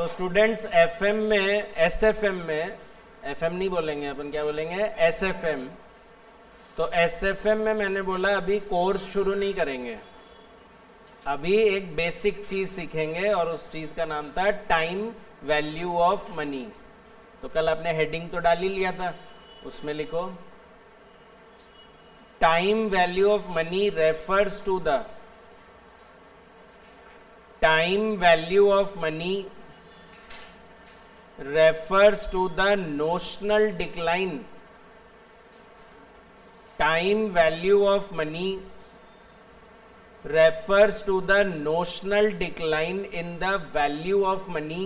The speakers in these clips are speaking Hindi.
तो स्टूडेंट्स एफएम में, एसएफएम में, एफएम नहीं बोलेंगे अपन, क्या बोलेंगे, एसएफएम। तो एसएफएम में मैंने बोला अभी कोर्स शुरू नहीं करेंगे, अभी एक बेसिक चीज सीखेंगे और उस चीज का नाम था टाइम वैल्यू ऑफ मनी। तो कल आपने हेडिंग तो डाल ही लिया था, उसमें लिखो time value of money refers to the time value of money refers to the notional decline. Time value of money refers to the notional decline in the value of money,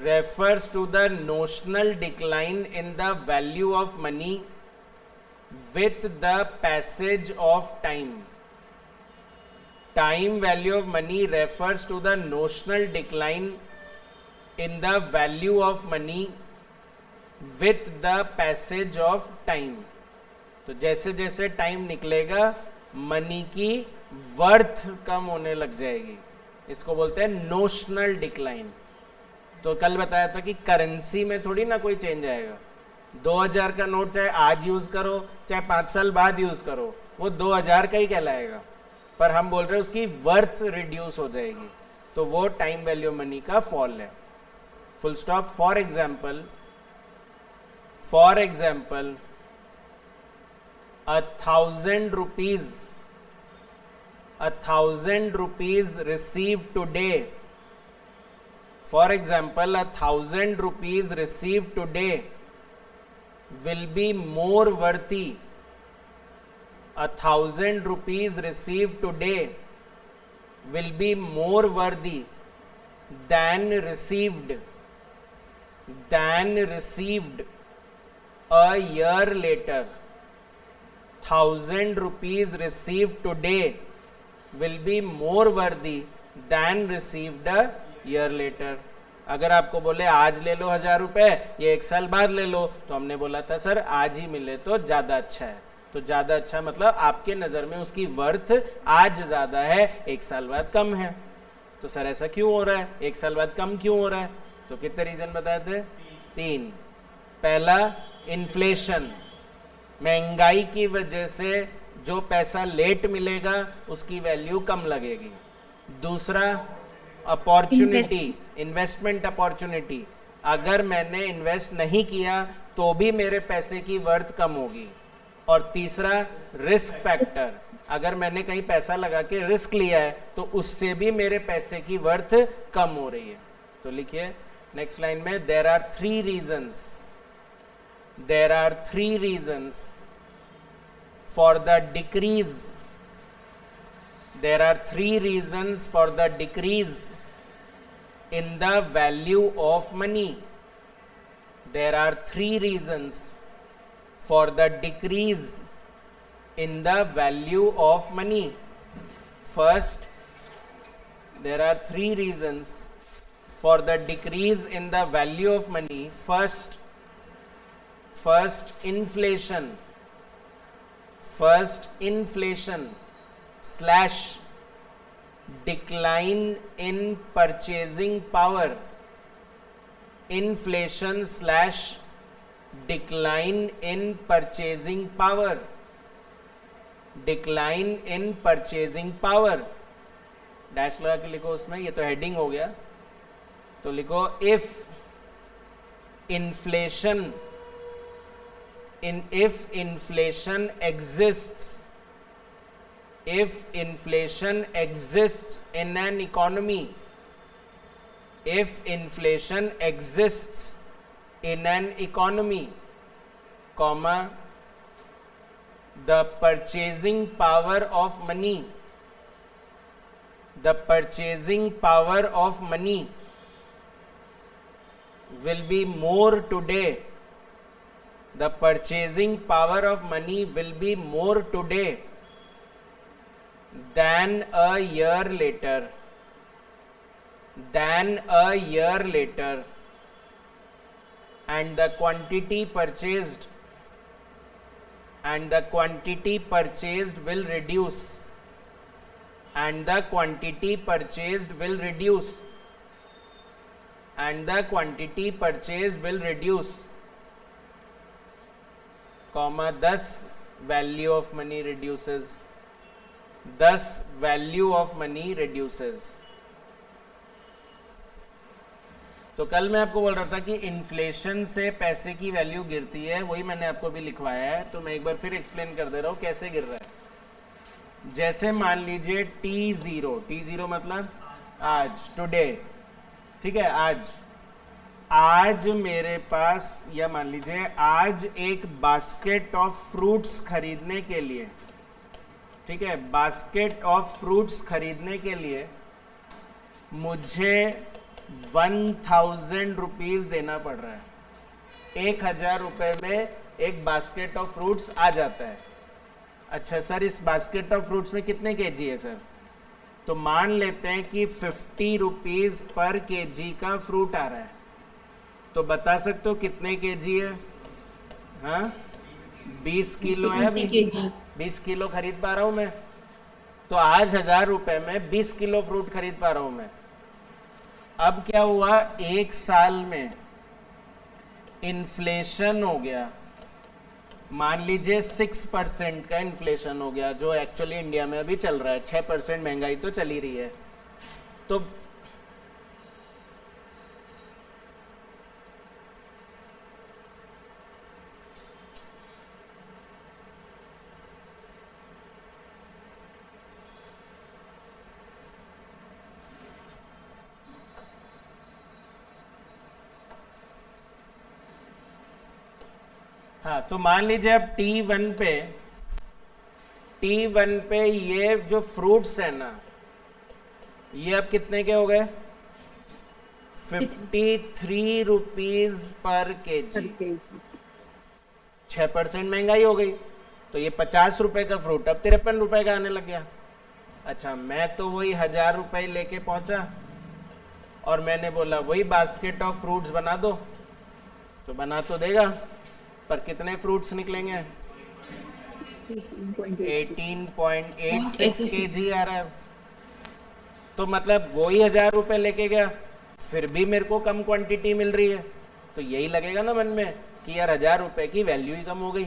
refers to the notional decline in the value of money with the passage of time. Time value of money refers to the notional decline in the value of money with the passage of time. तो जैसे जैसे टाइम निकलेगा मनी की वर्थ कम होने लग जाएगी, इसको बोलते हैं नोशनल डिक्लाइन। तो कल बताया था कि करेंसी में थोड़ी ना कोई चेंज आएगा, 2000 का नोट चाहे आज यूज करो चाहे 5 साल बाद यूज करो, वो 2000 का ही कहलाएगा, पर हम बोल रहे हैं उसकी वर्थ रिड्यूस हो जाएगी, तो वो टाइम वैल्यू मनी का फॉल है। Full stop. For example, 1,000 rupees received today. For example, 1,000 rupees received today will be more worthy. 1,000 rupees received today will be more worthy than received a year later. 1,000 rupees received today will be more worthy than received a year later. अगर आपको बोले आज ले लो 1000 रुपए, ये 1 साल बाद ले लो, तो हमने बोला था सर आज ही मिले तो ज्यादा अच्छा है। तो ज्यादा अच्छा मतलब आपके नजर में उसकी वर्थ आज ज्यादा है, 1 साल बाद कम है। तो सर ऐसा क्यों हो रहा है, 1 साल बाद कम क्यों हो रहा है? तो कितने रीजन बताए थे? 3। पहला इन्फ्लेशन, महंगाई की वजह से जो पैसा लेट मिलेगा उसकी वैल्यू कम लगेगी। दूसरा अपॉर्चुनिटी, इन्वेस्टमेंट अपॉर्चुनिटी, अगर मैंने इन्वेस्ट नहीं किया तो भी मेरे पैसे की वर्थ कम होगी। और तीसरा रिस्क फैक्टर, अगर मैंने कहीं पैसा लगा के रिस्क लिया है तो उससे भी मेरे पैसे की वर्थ कम हो रही है। तो लिखिए नेक्स्ट लाइन में, there are three reasons for the decrease, there are 3 reasons for the decrease in the value of money. There are 3 reasons for the decrease in the value of money. First, there are 3 reasons for the decrease in the value of money. First inflation slash decline in purchasing power. Inflation slash decline in purchasing power. Decline in purchasing power. Dash लगा के लिखो उसमें, ये तो हेडिंग हो गया। तो लिखो if inflation exists in an economy, if inflation exists in an economy, comma, the purchasing power of money will be more today. The purchasing power of money will be more today than a year later. And the quantity purchased will reduce. and the quantity purchased will reduce, comma 10 value of money reduces, 10 value of money reduces. तो कल मैं आपको बोल रहा था कि इन्फ्लेशन से पैसे की वैल्यू गिरती है, वही मैंने आपको भी लिखवाया है, तो मैं एक बार फिर एक्सप्लेन कर दे रहा हूँ कैसे गिर रहा है. जैसे मान लीजिए T0 मतलब आज, टुडे, ठीक है, आज मेरे पास, या मान लीजिए आज एक बास्केट ऑफ फ्रूट्स खरीदने के लिए, ठीक है, बास्केट ऑफ फ्रूट्स खरीदने के लिए मुझे 1000 रुपीज देना पड़ रहा है. 1000 रुपए में एक बास्केट ऑफ फ्रूट्स आ जाता है. अच्छा सर, इस बास्केट ऑफ फ्रूट्स में कितने केजी है सर? तो मान लेते हैं कि 50 रुपीज पर केजी का फ्रूट आ रहा है. तो बता सकते हो कितने केजी है? हाँ, 20 किलो है. 20 किलो खरीद पा रहा हूं मैं. तो आज 1000 रुपए में 20 किलो फ्रूट खरीद पा रहा हूं मैं. अब क्या हुआ, एक साल में इन्फ्लेशन हो गया, मान लीजिए 6% का इन्फ्लेशन हो गया, जो एक्चुअली इंडिया में अभी चल रहा है. 6% महंगाई तो चली रही है. तो हाँ, तो मान लीजिए अब T1 पे ये जो फ्रूट्स है ना, ये अब कितने के हो गए? 53 रुपीज पर केजी. 6% महंगाई हो गई, तो ये 50 रुपए का फ्रूट अब 53 रुपए का आने लग गया. अच्छा, मैं तो वही 1000 रुपए लेके पहुंचा और मैंने बोला वही बास्केट ऑफ फ्रूट्स बना दो, तो बना तो देगा, पर कितने फ्रूट्स निकलेंगे? 18.86 केजी आ रहा है. तो मतलब वही 1000 रुपए लेके गया, फिर भी मेरे को कम क्वांटिटी मिल रही है. तो यही लगेगा ना मन में कि यार 1000 रुपए की वैल्यू ही कम हो गई.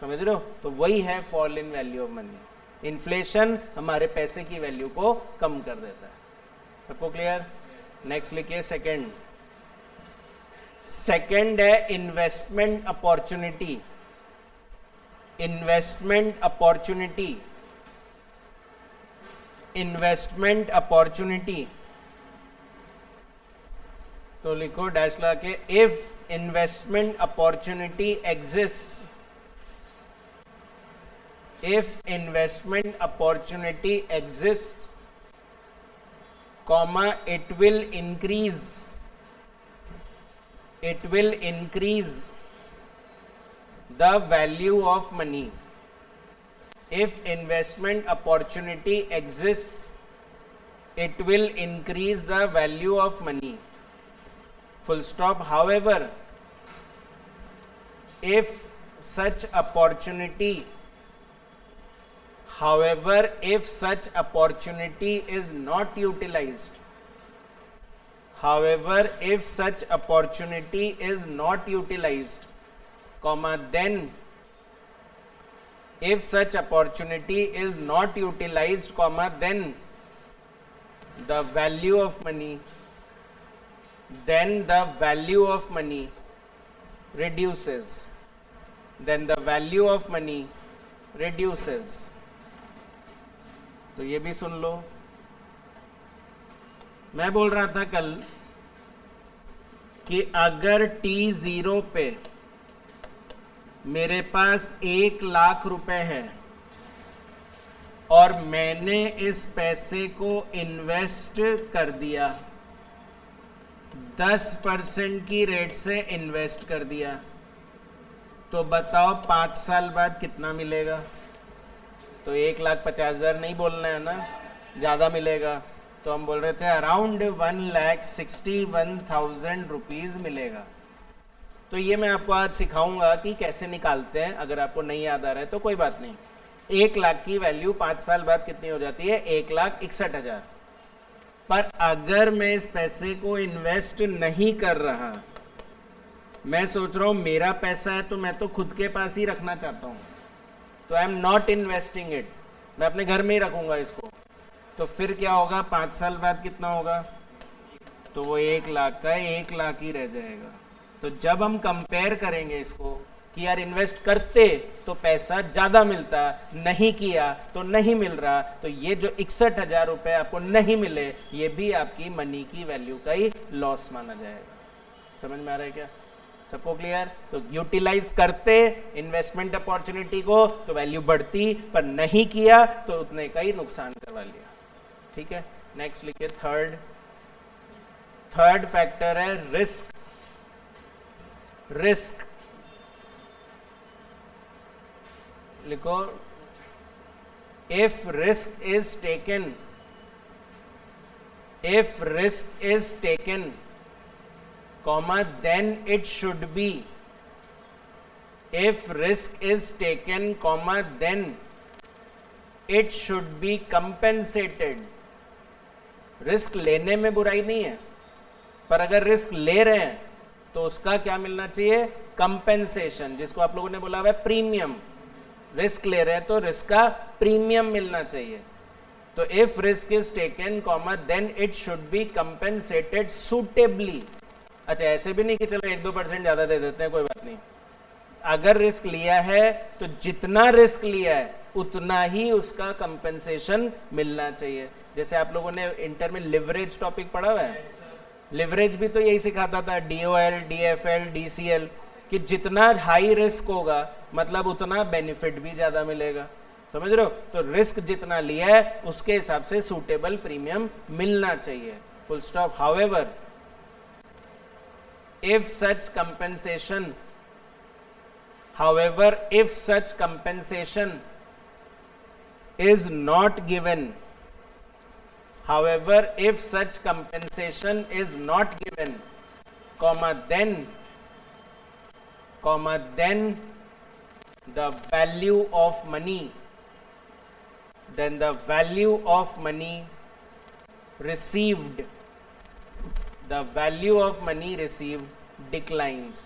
समझ रहे हो? तो वही है fall in value of money. Inflation हमारे पैसे की वैल्यू को कम कर देता है. सबको क्लियर? नेक्स्ट लिखिए सेकंड है इन्वेस्टमेंट अपॉर्चुनिटी. तो लिखो डैश लगा के, if investment opportunity exist, comma it will increase the value of money. If investment opportunity exists, it will increase the value of money. Full stop. However, if such opportunity is not utilized, comma then the value of money reduces. तो ये भी सुन लो. मैं बोल रहा था कल कि अगर T0 पे मेरे पास 1,00,000 रुपए है और मैंने इस पैसे को इन्वेस्ट कर दिया, 10% की रेट से इन्वेस्ट कर दिया, तो बताओ 5 साल बाद कितना मिलेगा? तो 1,50,000 नहीं बोलना है ना, ज़्यादा मिलेगा. तो हम बोल रहे थे अराउंड 1,61,000 रुपीज़ मिलेगा. तो ये मैं आपको आज सिखाऊंगा कि कैसे निकालते हैं. अगर आपको नहीं याद आ रहा है तो कोई बात नहीं. 1,00,000 की वैल्यू 5 साल बाद कितनी हो जाती है? 1,61,000. पर अगर मैं इस पैसे को इन्वेस्ट नहीं कर रहा, मैं सोच रहा हूं मेरा पैसा है तो मैं तो खुद के पास ही रखना चाहता हूं, तो I am not investing it, मैं अपने घर में ही रखूंगा इसको, तो फिर क्या होगा, 5 साल बाद कितना होगा, तो वो 1 लाख का 1 लाख ही रह जाएगा। तो जब हम कंपेयर करेंगे इसको कि यार इन्वेस्ट करते तो पैसा ज्यादा मिलता, नहीं किया तो नहीं मिल रहा, तो ये जो 61,000 रुपए आपको नहीं मिले, ये भी आपकी मनी की वैल्यू का ही लॉस माना जाएगा। समझ में आ रहा है क्या सबको, क्लियर? तो यूटिलाइज करते इन्वेस्टमेंट अपॉर्चुनिटी को तो वैल्यू बढ़ती, पर नहीं किया तो उतने का ही नुकसान करवा लिया। ठीक है, नेक्स्ट लिखिए थर्ड फैक्टर है रिस्क। रिस्क लिखो, if risk is taken comma then it should be, if risk is taken comma then it should be compensated। Risk लेने में बुराई नहीं है, पर अगर रिस्क ले रहे हैं तो उसका क्या मिलना चाहिए, कंपेंसेशन, जिसको आप लोगों ने बोला हुआ है प्रीमियम। रिस्क ले रहे हैं तो रिस्क का प्रीमियम मिलना चाहिए। तो if risk is taken comma then it should be compensated suitably. अच्छा, ऐसे भी नहीं कि चलो 1-2% ज्यादा दे देते हैं, कोई बात नहीं। अगर रिस्क लिया है तो जितना रिस्क लिया है उतना ही उसका कंपेंसेशन मिलना चाहिए। जैसे आप लोगों ने इंटर में लिवरेज टॉपिक पढ़ा हुआ है, लिवरेज भी तो यही सिखाता था, DOL, DFL, DCL, कि जितना हाई रिस्क होगा मतलब उतना बेनिफिट भी ज्यादा मिलेगा। समझ रहे हो? तो रिस्क जितना लिया है उसके हिसाब से सूटेबल प्रीमियम मिलना चाहिए, full stop. However if such compensation is not given, comma then the value of money, received declines।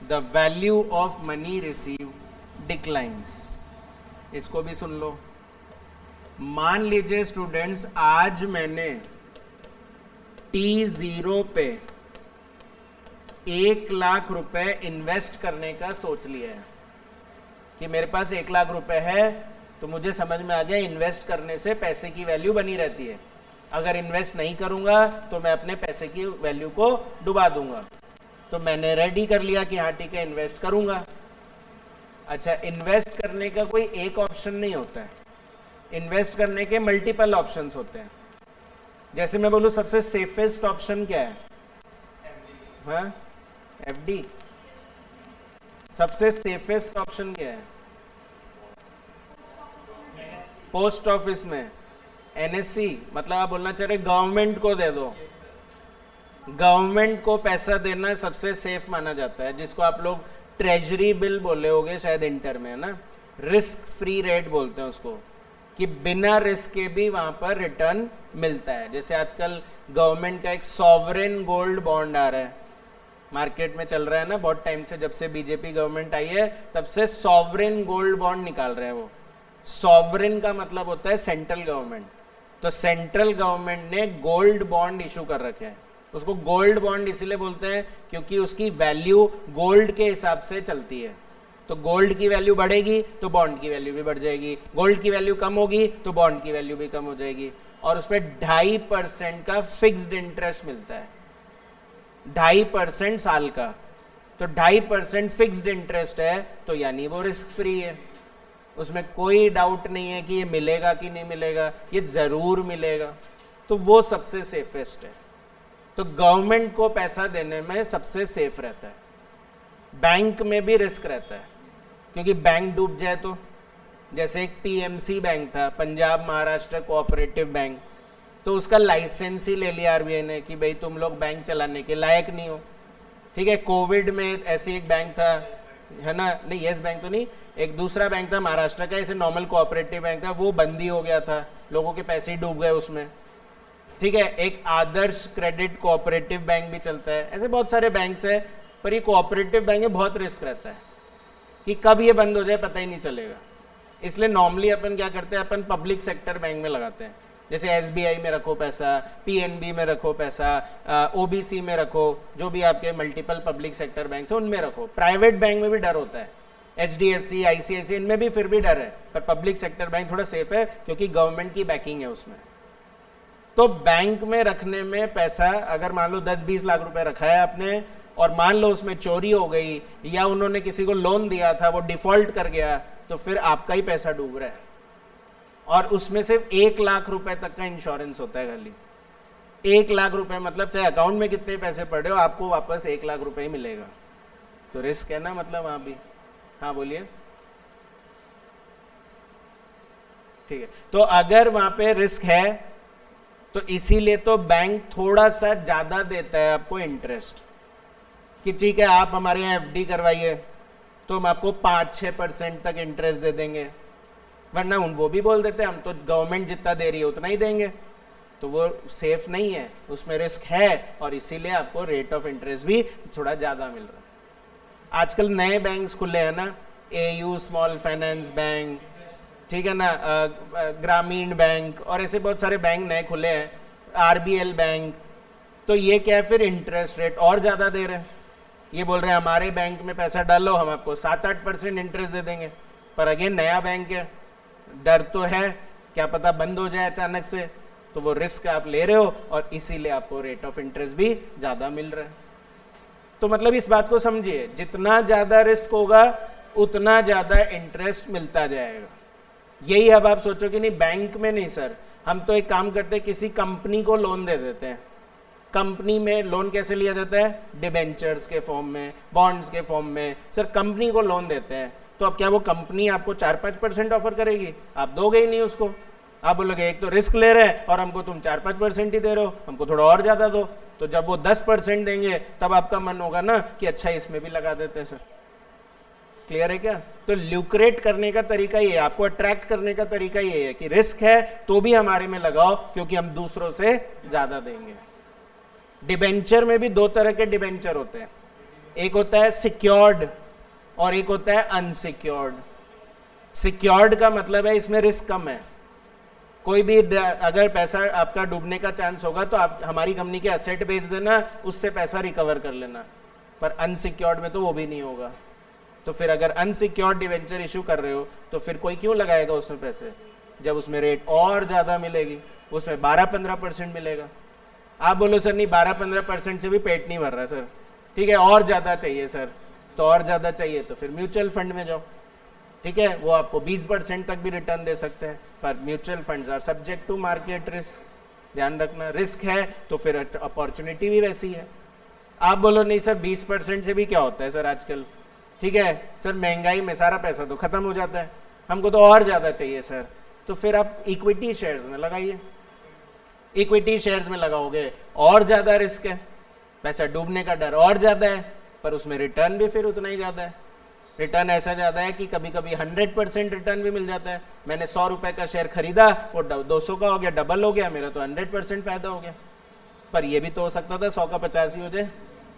The value of money received declines। इसको भी सुन लो। मान लीजिए स्टूडेंट्स, आज मैंने T0 पे 1 लाख रुपए इन्वेस्ट करने का सोच लिया है कि मेरे पास 1 लाख रुपए है, तो मुझे समझ में आ गया इन्वेस्ट करने से पैसे की वैल्यू बनी रहती है। अगर इन्वेस्ट नहीं करूंगा तो मैं अपने पैसे की वैल्यू को डुबा दूंगा। तो मैंने रेडी कर लिया कि हाँ ठीक है, इन्वेस्ट करूंगा। अच्छा, इन्वेस्ट करने का कोई एक ऑप्शन नहीं होता है, इन्वेस्ट करने के मल्टीपल ऑप्शंस होते हैं। जैसे मैं बोलूं सबसे सेफेस्ट ऑप्शन क्या है, हाँ FD। सबसे सेफेस्ट ऑप्शन क्या है, पोस्ट ऑफिस में NSC, मतलब आप बोलना चाह रहे गवर्नमेंट को दे दो। गवर्नमेंट को पैसा देना सबसे सेफ माना जाता है, जिसको आप लोग ट्रेजरी बिल बोले होगे शायद इंटर में, है ना, रिस्क फ्री रेट बोलते हैं उसको, कि बिना रिस्क के भी वहां पर रिटर्न मिलता है। जैसे आजकल गवर्नमेंट का एक सॉवरेन गोल्ड बॉन्ड आ रहा है, मार्केट में चल रहा है ना बहुत टाइम से, जब से बीजेपी गवर्नमेंट आई है तब से सॉवरेन गोल्ड बॉन्ड निकाल रहे हैं वो। सॉवरेन का मतलब होता है सेंट्रल गवर्नमेंट, तो सेंट्रल गवर्नमेंट ने गोल्ड बॉन्ड इशू कर रखे हैं। उसको गोल्ड बॉन्ड इसीलिए बोलते हैं क्योंकि उसकी वैल्यू गोल्ड के हिसाब से चलती है। तो गोल्ड की वैल्यू बढ़ेगी तो बॉन्ड की वैल्यू भी बढ़ जाएगी, गोल्ड की वैल्यू कम होगी तो बॉन्ड की वैल्यू भी कम हो जाएगी। और उस पर 2.5% का फिक्स्ड इंटरेस्ट मिलता है, 2.5% साल का। तो 2.5% फिक्स्ड इंटरेस्ट है, तो यानी वो रिस्क फ्री है, उसमें कोई डाउट नहीं है कि ये मिलेगा कि नहीं मिलेगा, ये जरूर मिलेगा। तो वो सबसे सेफेस्ट है। तो गवर्नमेंट को पैसा देने में सबसे सेफ रहता है। बैंक में भी रिस्क रहता है, क्योंकि बैंक डूब जाए तो, जैसे एक PMC बैंक था, पंजाब महाराष्ट्र कोऑपरेटिव बैंक, तो उसका लाइसेंस ही ले लिया RBI ने कि भाई तुम लोग बैंक चलाने के लायक नहीं हो। ठीक है, कोविड में ऐसे एक बैंक था, है ना, नहीं येस बैंक तो नहीं, एक दूसरा बैंक था महाराष्ट्र का, ऐसे नॉर्मल कोऑपरेटिव बैंक था, वो बंदी हो गया था, लोगों के पैसे ही डूब गए उसमें। ठीक है, एक आदर्श क्रेडिट कोऑपरेटिव बैंक भी चलता है, ऐसे बहुत सारे बैंक्स है, पर ये कोऑपरेटिव बैंक में बहुत रिस्क रहता है कि कब ये बंद हो जाए पता ही नहीं चलेगा। इसलिए नॉर्मली अपन क्या करते हैं, अपन पब्लिक सेक्टर बैंक में लगाते हैं, जैसे एसबीआई में रखो पैसा, पीएनबी में रखो पैसा, ओबीसी में रखो, जो भी आपके मल्टीपल पब्लिक सेक्टर बैंक है उनमें रखो। प्राइवेट बैंक में भी डर होता है, एचडीएफसी, आईसीआईसी, इनमें भी फिर भी डर है, पर पब्लिक सेक्टर बैंक थोड़ा सेफ है क्योंकि गवर्नमेंट की बैकिंग है उसमें। तो बैंक में रखने में पैसा, अगर मान लो 10-20 लाख रुपए रखा है आपने और मान लो उसमें चोरी हो गई या उन्होंने किसी को लोन दिया था वो डिफॉल्ट कर गया, तो फिर आपका ही पैसा डूब रहा है। और उसमें सिर्फ 1 लाख रुपए तक का इंश्योरेंस होता है खाली। 1 लाख रुपए मतलब चाहे अकाउंट में कितने पैसे पड़े हो, आपको वापस 1 लाख रुपए ही मिलेगा। तो रिस्क है ना, मतलब वहां भी। हाँ बोलिए। ठीक है, तो अगर वहां पे रिस्क है तो इसीलिए तो बैंक थोड़ा सा ज्यादा देता है आपको इंटरेस्ट, कि ठीक है आप हमारे यहाँ एफडी करवाइए तो हम आपको 5-6% तक इंटरेस्ट दे देंगे, वरना वो भी बोल देते हैं हम तो गवर्नमेंट जितना दे रही है उतना ही देंगे। तो वो सेफ नहीं है, उसमें रिस्क है और इसीलिए आपको रेट ऑफ इंटरेस्ट भी थोड़ा ज़्यादा मिल रहा है। आजकल नए बैंक्स खुले हैं ना, एयू स्मॉल फाइनेंस बैंक, ठीक है ना, ग्रामीण बैंक और ऐसे बहुत सारे बैंक नए खुले हैं, आरबीएल बैंक। तो ये क्या है, फिर इंटरेस्ट रेट और ज़्यादा दे रहे हैं। ये बोल रहे हैं हमारे बैंक में पैसा डालो हम आपको 7-8% इंटरेस्ट दे देंगे, पर अगेन नया बैंक है, डर तो है क्या पता बंद हो जाए अचानक से, तो वो रिस्क आप ले रहे हो और इसीलिए आपको रेट ऑफ इंटरेस्ट भी ज़्यादा मिल रहा है। तो मतलब इस बात को समझिए, जितना ज़्यादा रिस्क होगा उतना ज़्यादा इंटरेस्ट मिलता जाएगा। यही अब आप सोचो कि नहीं बैंक में नहीं सर, हम तो एक काम करते हैं किसी कंपनी को लोन दे देते हैं। कंपनी में लोन कैसे लिया जाता है, डिबेंचर्स के फॉर्म में, बॉन्ड्स के फॉर्म में। सर कंपनी को लोन देते हैं तो अब क्या वो कंपनी आपको 4-5% ऑफर करेगी? आप दोगे ही नहीं उसको। आप बोलोगे एक तो रिस्क ले रहे हैं और हमको तुम 4-5% ही दे रहे हो, हमको थोड़ा और ज़्यादा दो। तो जब वो 10% देंगे तब आपका मन होगा ना कि अच्छा इसमें भी लगा देते हैं सर। क्लियर है क्या? तो ल्यूक्रेट करने का तरीका ये है, आपको अट्रैक्ट करने का तरीका ये है कि रिस्क है तो भी हमारे में लगाओ क्योंकि हम दूसरों से ज़्यादा देंगे। डिबेंचर में भी 2 तरह के डिबेंचर होते हैं, एक होता है सिक्योर्ड और एक होता है अनसिक्योर्ड। सिक्योर्ड का मतलब है इसमें रिस्क कम है, कोई भी अगर पैसा आपका डूबने का चांस होगा तो आप हमारी कंपनी के एसेट बेच देना, उससे पैसा रिकवर कर लेना। पर अनसिक्योर्ड में तो वो भी नहीं होगा। तो फिर अगर अनसिक्योर्ड डिवेंचर इशू कर रहे हो तो फिर कोई क्यों लगाएगा उसमें पैसे, जब उसमें रेट और ज़्यादा मिलेगी, उसमें 12-15% मिलेगा। आप बोलो सर नहीं 12-15% से भी पेट नहीं भर रहा सर, ठीक है और ज़्यादा चाहिए सर, तो और ज़्यादा चाहिए तो फिर म्यूचुअल फंड में जाओ, ठीक है, वो आपको 20% तक भी रिटर्न दे सकते हैं। पर mutual funds are subject to market risk, ध्यान रखना। रिस्क है तो फिर अपॉर्चुनिटी भी वैसी है। आप बोलो नहीं सर 20% से भी क्या होता है सर आजकल, ठीक है सर महंगाई में सारा पैसा तो खत्म हो जाता है, हमको तो और ज़्यादा चाहिए सर, तो फिर आप इक्विटी शेयर्स में लगाइए। इक्विटी शेयर्स में लगाओगे और ज़्यादा रिस्क है, पैसा डूबने का डर और ज़्यादा है, पर उसमें रिटर्न भी फिर उतना ही ज़्यादा है। रिटर्न ऐसा ज़्यादा है कि कभी कभी 100% रिटर्न भी मिल जाता है। मैंने 100 रुपये का शेयर खरीदा, वो 200 का हो गया, डबल हो गया, मेरा तो 100% फायदा हो गया। पर ये भी तो हो सकता था 100 का 50 ही हो जाए,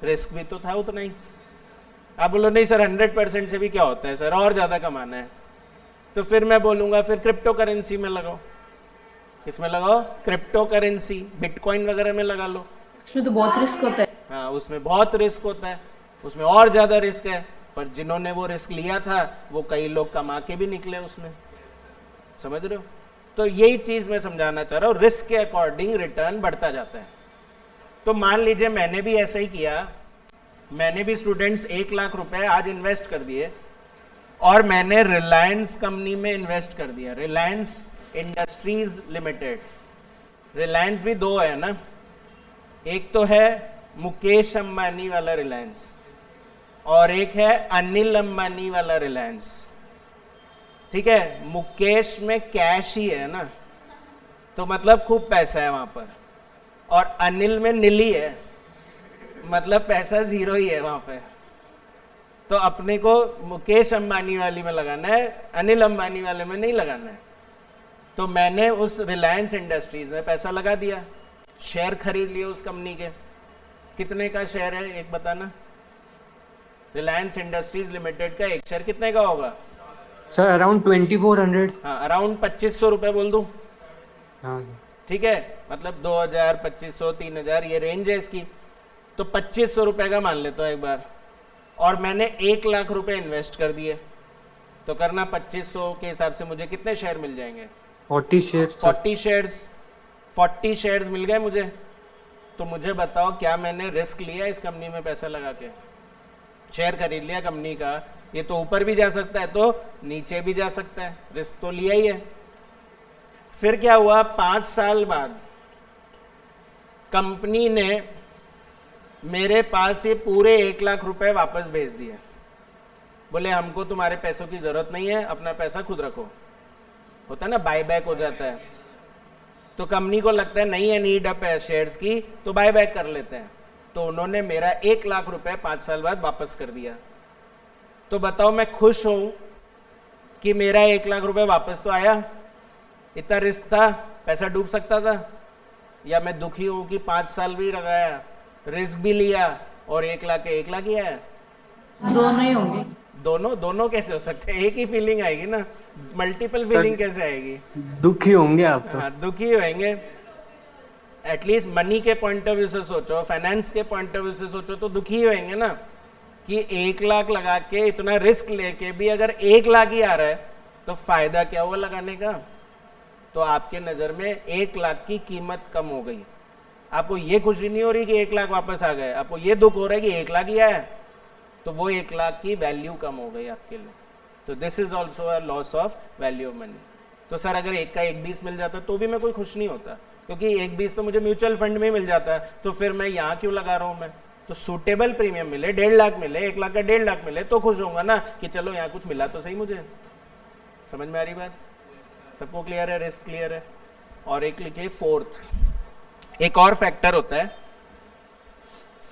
रिस्क भी तो था उतना ही। आप बोलो नहीं सर 100% से भी क्या होता है सर, और ज़्यादा कमाना है, तो फिर मैं बोलूँगा फिर क्रिप्टो करेंसी में लगाओ। किसमें लगाओ? क्रिप्टो करेंसी, बिटकॉइन वगैरह में लगा लो। उसमें तो बहुत रिस्क होता है। हाँ उसमें बहुत रिस्क होता है, उसमें और ज़्यादा रिस्क है, पर जिन्होंने वो रिस्क लिया था वो कई लोग कमा के भी निकले उसमें, समझ रहे हो? तो यही चीज़ मैं समझाना चाह रहा हूँ, रिस्क के अकॉर्डिंग रिटर्न बढ़ता जाता है। तो मान लीजिए मैंने भी ऐसा ही किया, मैंने भी स्टूडेंट्स 1 लाख रुपए आज इन्वेस्ट कर दिए और मैंने रिलायंस कंपनी में इन्वेस्ट कर दिया, रिलायंस इंडस्ट्रीज लिमिटेड। रिलायंस भी 2 है ना, एक तो है मुकेश अंबानी वाला रिलायंस और एक है अनिल अंबानी वाला रिलायंस, ठीक है। मुकेश में कैश ही है ना, तो मतलब खूब पैसा है वहां पर, और अनिल में नीली है, मतलब पैसा 0 ही है वहां पे। तो अपने को मुकेश अंबानी वाली में लगाना है, अनिल अंबानी वाले में नहीं लगाना है। तो मैंने उस रिलायंस इंडस्ट्रीज में पैसा लगा दिया, शेयर खरीद लिए उस कंपनी के, कितने का शेयर है एक बताना? रिलायंस इंडस्ट्रीज लिमिटेड का एक शेयर कितने का होगा सर? अराउंड 2400। हाँ, अराउंड 2500 रुपये बोल दूं? हाँ ठीक है, मतलब 2000, 2500, 3000 ये रेंज है इसकी। तो 2500 रुपये का मान लेता हूँ एक बार, और मैंने 1 लाख रुपए इन्वेस्ट कर दिए, तो करना 2500 के हिसाब से मुझे कितने शेयर मिल जाएंगे? 40 शेयर। 40 शेयर्स मिल गए मुझे। तो मुझे बताओ, क्या मैंने रिस्क लिया इस कंपनी में पैसा लगा के? शेयर खरीद लिया कंपनी का, ये तो ऊपर भी जा सकता है तो नीचे भी जा सकता है, रिस्क तो लिया ही है। फिर क्या हुआ, 5 साल बाद कंपनी ने मेरे पास ये पूरे 1 लाख रुपए वापस भेज दिए, बोले हमको तुम्हारे पैसों की जरूरत नहीं है, अपना पैसा खुद रखो। होता है ना, बाय बैक हो जाता है। तो कंपनी को लगता है नहीं है नीड अप है शेयर्स की, तो बाय बैक कर लेते हैं। तो उन्होंने मेरा 1 लाख रुपए 5 साल बाद वापस कर दिया। तो बताओ, मैं खुश हूं कि मेरा 1 लाख रुपए वापस तो आया? इतना रिस्क था, पैसा डूब सकता था। या मैं दुखी हूं कि 5 साल भी लगाया, रिस्क भी लिया, और 1 लाख के 1 लाख ही आया? दोनों ही होंगे। दोनों कैसे हो सकते हैं? एक ही फीलिंग आएगी ना, मल्टीपल फीलिंग कैसे आएगी? दुखी होंगे आप तो। हाँ, दुखी होंगे। एटलीस्ट मनी के पॉइंट ऑफ व्यू से सोचो, फाइनेंस के पॉइंट ऑफ व्यू से सोचो, तो दुखी होंगे ना कि 1 लाख लगा के इतना रिस्क लेके भी अगर 1 लाख ही आ रहा है तो फायदा क्या हुआ लगाने का? तो आपके नजर में 1 लाख की कीमत कम हो गई। आपको ये खुशी नहीं हो रही कि 1 लाख वापस आ गए, आपको ये दुख हो रहा है कि 1 लाख ही आया, तो वो 1 लाख की वैल्यू कम हो गई आपके लिए। तो this is also a loss of value of money. तो सर अगर 1 का 1.20 मिल जाता तो भी मैं कोई खुश नहीं होता, क्योंकि 1.20 तो मुझे म्यूचुअल फंड में मिल जाता है, तो फिर मैं यहाँ क्यों लगा रहा हूँ मैं? तो सूटेबल प्रीमियम मिले, 1.5 लाख मिले, 1 लाख का 1.5 लाख मिले तो खुश होऊंगा ना कि चलो यहाँ कुछ मिला तो सही मुझे। समझ में आ रही बात? सबको क्लियर है? रिस्क क्लियर है? और एक लिखिए फोर्थ, एक और फैक्टर होता है,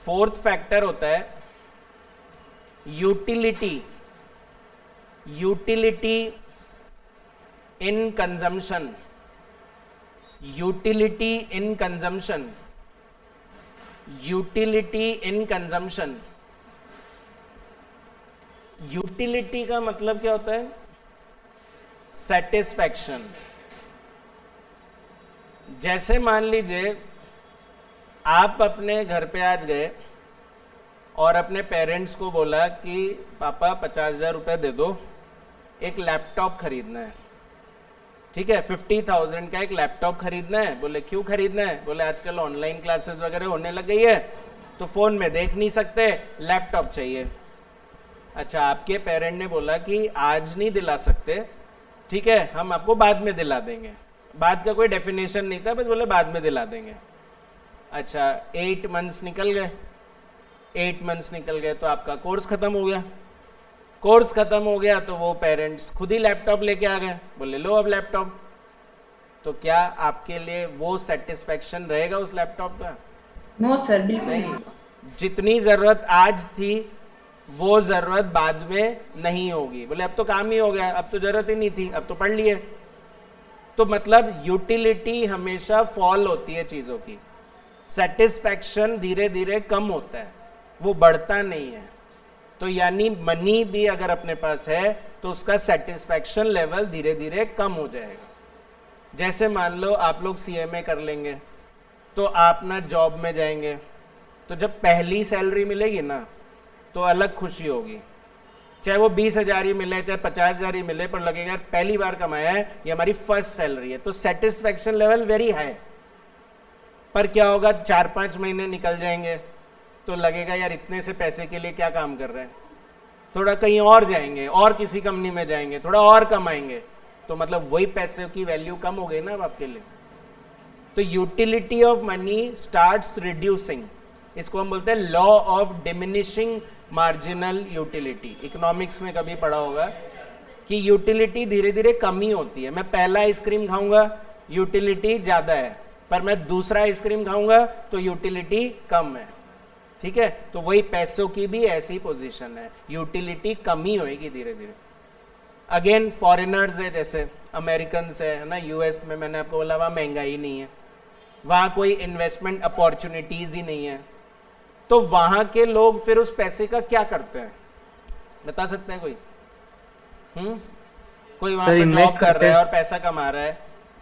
फोर्थ फैक्टर होता है utility in consumption. Utility in consumption, utility in consumption. Utility का मतलब क्या होता है? सेटिस्फैक्शन। जैसे मान लीजिए आप अपने घर पे आज गए और अपने पेरेंट्स को बोला कि पापा 50,000 रुपये दे दो, एक लैपटॉप खरीदना है। ठीक है, 50,000 का एक लैपटॉप खरीदना है। बोले क्यों खरीदना है? बोले आजकल ऑनलाइन क्लासेस वगैरह होने लग गई है, तो फोन में देख नहीं सकते, लैपटॉप चाहिए। अच्छा, आपके पेरेंट ने बोला कि आज नहीं दिला सकते, ठीक है हम आपको बाद में दिला देंगे। बाद का कोई डेफिनेशन नहीं था, बस बोले बाद में दिला देंगे। अच्छा, 8 मंथ्स निकल गए, 8 मंथ्स निकल गए तो आपका कोर्स खत्म हो गया। कोर्स खत्म हो गया तो वो पेरेंट्स खुद ही लैपटॉप लेके आ गए, बोले लो अब लैपटॉप। तो क्या आपके लिए वो सेटिस्फैक्शन रहेगा उस लैपटॉप का? नो सर, बिल्कुल नहीं। जितनी जरूरत आज थी वो जरूरत बाद में नहीं होगी। बोले अब तो काम ही हो गया, अब तो जरूरत ही नहीं थी, अब तो पढ़ लिए। तो मतलब यूटिलिटी हमेशा फॉल होती है चीजों की, सेटिस्फैक्शन धीरे धीरे कम होता है, वो बढ़ता नहीं है। तो यानी मनी भी अगर अपने पास है तो उसका सेटिस्फैक्शन लेवल धीरे धीरे कम हो जाएगा। जैसे मान लो आप लोग सीएमए कर लेंगे तो आप ना जॉब में जाएंगे, तो जब पहली सैलरी मिलेगी ना तो अलग खुशी होगी, चाहे वो 20,000 ही मिले चाहे 50,000 ही मिले, पर लगेगा यार पहली बार कमाया है, ये हमारी फर्स्ट सैलरी है, तो सेटिस्फैक्शन लेवल वेरी हाई। पर क्या होगा, 4-5 महीने निकल जाएंगे तो लगेगा यार इतने से पैसे के लिए क्या काम कर रहे हैं, थोड़ा कहीं और जाएंगे और किसी कंपनी में जाएंगे, थोड़ा और कमाएंगे, तो मतलब वही पैसे की वैल्यू कम हो गई ना अब आपके लिए। तो utility of money starts reducing, इसको हम बोलते हैं law of diminishing marginal utility. Economics में कभी पढ़ा होगा कि यूटिलिटी धीरे धीरे कमी होती है। मैं पहला आइसक्रीम खाऊंगा यूटिलिटी ज्यादा है, पर मैं दूसरा आइसक्रीम खाऊंगा तो यूटिलिटी कम है। ठीक है, तो वही पैसों की भी ऐसी पोजीशन है, यूटिलिटी कमी होएगी धीरे धीरे। अगेन फॉरेनर्स है, जैसे अमेरिकन है ना, यूएस में मैंने आपको बोला वहाँ महंगाई नहीं है, वहाँ कोई इन्वेस्टमेंट अपॉर्चुनिटीज़ ही नहीं है, तो वहाँ के लोग फिर उस पैसे का क्या करते हैं, बता सकते हैं कोई? कोई वहाँ सर, पे invest जॉब कर करते रहा है हैं। और पैसा कमा रहा है,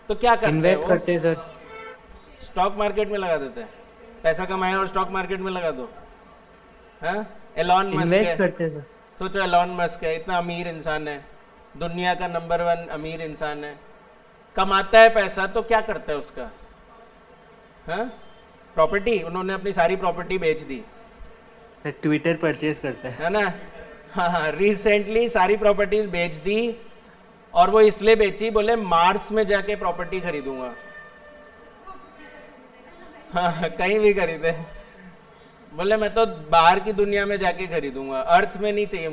तो क्या करते हैं इन्वेस्ट वो? करते हैं सर। स्टॉक मार्केट में लगा देते हैं, पैसा कमाए और स्टॉक मार्केट में लगा दो। हाँ, एलॉन मस्क इन्वेस्ट है, करते हैं सर। सोचो एलॉन मस्क है, इतना अमीर इंसान है, दुनिया का नंबर 1 अमीर इंसान है, कमाता है पैसा, तो क्या करता है उसका? हाँ, प्रॉपर्टी, उन्होंने अपनी सारी प्रॉपर्टी बेच दी, सर ट्विटर परचेज करते हैं। है ना? हाँ, रिसेंटली सारी प्रॉपर्टीज बेच दी, और वो इसलिए बेची, बोले मार्स में जाके प्रॉपर्टी खरीदूंगा। हाँ, कहीं भी खरीदे, बोले मैं तो बाहर की दुनिया में जाके खरीदूंगा, अर्थ में नहीं चाहिए